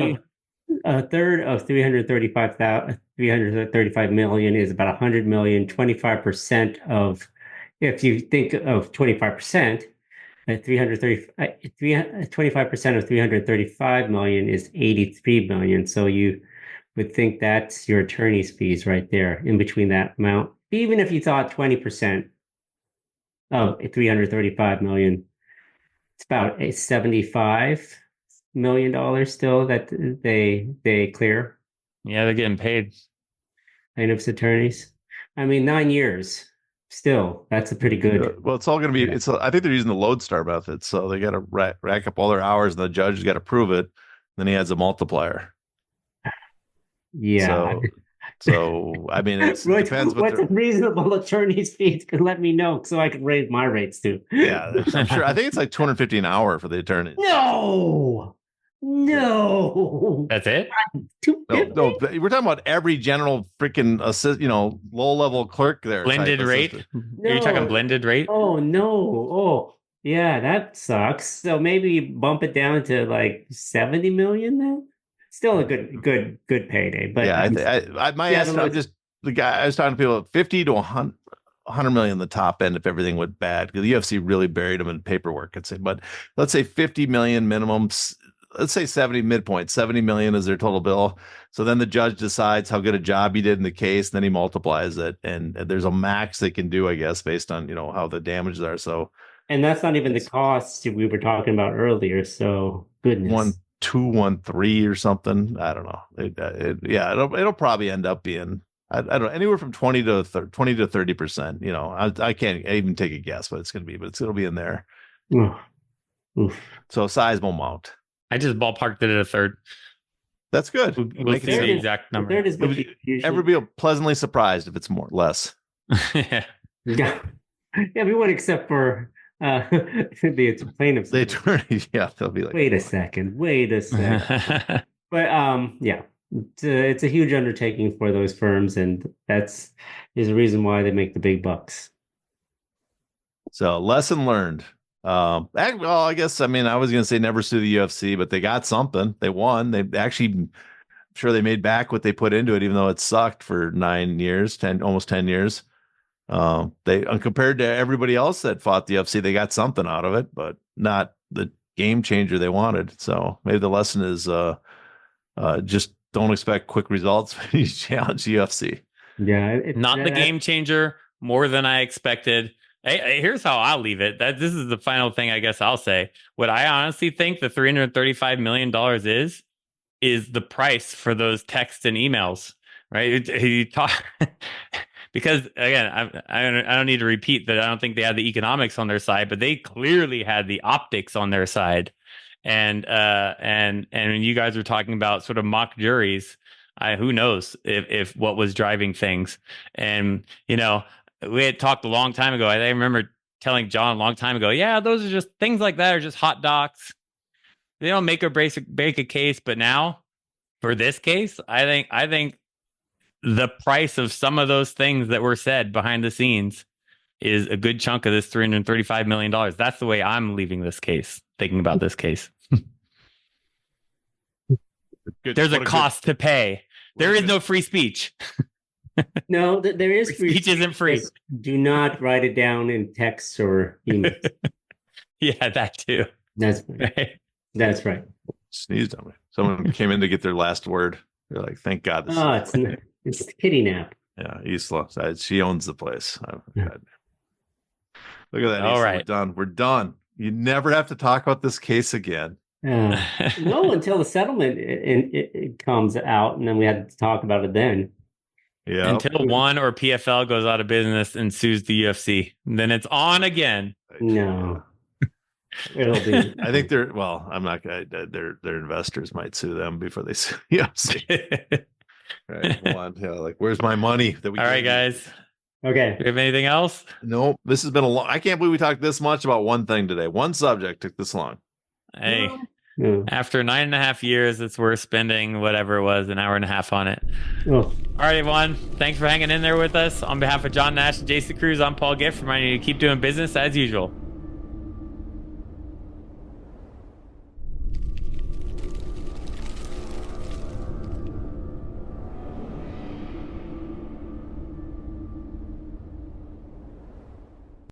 335 million is about 100 million. 25% of, if you think of 25%, 25% of 335 million is 83 million. So you would think that's your attorney's fees right there in between that amount. Even if you thought 20% of 335 million, it's about $75 million still that they clear. Yeah, they're getting paid. Plaintiffs' attorneys. I mean, 9 years. Still, that's a pretty good. Well, it's all going to be. I think they're using the lodestar method, so they got to rack up all their hours, and the judge has got to prove it. Then he adds a multiplier. Yeah. So I mean, it depends. What's a reasonable attorney's fees? Let me know so I can raise my rates too. Yeah, I'm sure. I think it's like $250 an hour for the attorney. No. That's it. No, we're talking about every general freaking low level clerk there. Blended rate. No. Are you talking blended rate? Oh no. Yeah, that sucks. So maybe bump it down to like 70 million then. Still a good payday. But Yeah, my yeah, the estimate, I'm lowest. just the guy I was talking to people 50 to 100 million the top end if everything went bad. The UFC really buried them in paperwork, I'd say. But let's say 50 million minimum. Let's say 70 midpoint, 70 million is their total bill. So then the judge decides how good a job he did in the case, and then he multiplies it. And there's a max they can do, I guess, based on, how the damages are. So And that's not even the it's costs we were talking about earlier. So goodness. 1.213 or something. I don't know. Yeah, it'll probably end up being I don't know, anywhere from 20 to 30%. I can't even take a guess what it's going to be, but it'll be in there. Oof. Oof. So a sizable amount. I just ballparked it at a third. That's good. We'll see the exact number. Third is what you usually... Everybody will pleasantly surprised if it's less. Yeah. Yeah, everyone except for the plaintiffs. The attorney, yeah, they'll be like, wait a second. But yeah, it's a huge undertaking for those firms, and is a reason why they make the big bucks. So lesson learned. Well, I guess I was going to say never sue the UFC, but they got something. They won. They actually, I'm sure they made back what they put into it, even though it sucked for 9 years, almost 10 years. They compared to everybody else that fought the UFC, they got something out of it, but not the game changer they wanted. So maybe the lesson is just don't expect quick results when you challenge the UFC. Yeah, not the game changer, more than I expected. Hey, here's how I'll leave it. This is the final thing I guess I'll say. What I honestly think the $335 million is the price for those texts and emails, right? You talk because again, I don't need to repeat that. I don't think they had the economics on their side, but they clearly had the optics on their side. And you guys were talking about sort of mock juries. Who knows if what was driving things. And we had talked a long time ago. I remember telling John a long time ago, yeah, those are just things like that are just hot docs. They don't make or break a case. But now for this case, I think the price of some of those things that were said behind the scenes is a good chunk of this $335 million. That's the way I'm leaving this case, thinking about this case. There's a cost to pay. There is no free speech. No, there is free speech. Isn't free. Do not write it down in texts or emails. Yeah, that too. That's right. That's right. Sneezed on me. Someone came in to get their last word. They're like, "Thank God." It's the kitty nap. Yeah, Isla. She owns the place. Oh, yeah. Look at that. All Isla. right. We're done. You never have to talk about this case again. No, until the settlement it comes out, and then we had to talk about it then. Yeah. Until one or PFL goes out of business and sues the UFC, then it's on again. No. It'll be. I think I'm not gonna. Their investors might sue them before they sue the UFC. Right. Hold on. Yeah, like, where's my money? All right, guys. Okay. Do you have anything else? Nope. This has been I can't believe we talked this much about one thing today. One subject took this long. Hey. After 9.5 years, it's worth spending whatever it was, an hour and a half on it. All right, everyone. Thanks for hanging in there with us. On behalf of John Nash and Jason Cruz, I'm Paul Gift, reminding you to keep doing business as usual.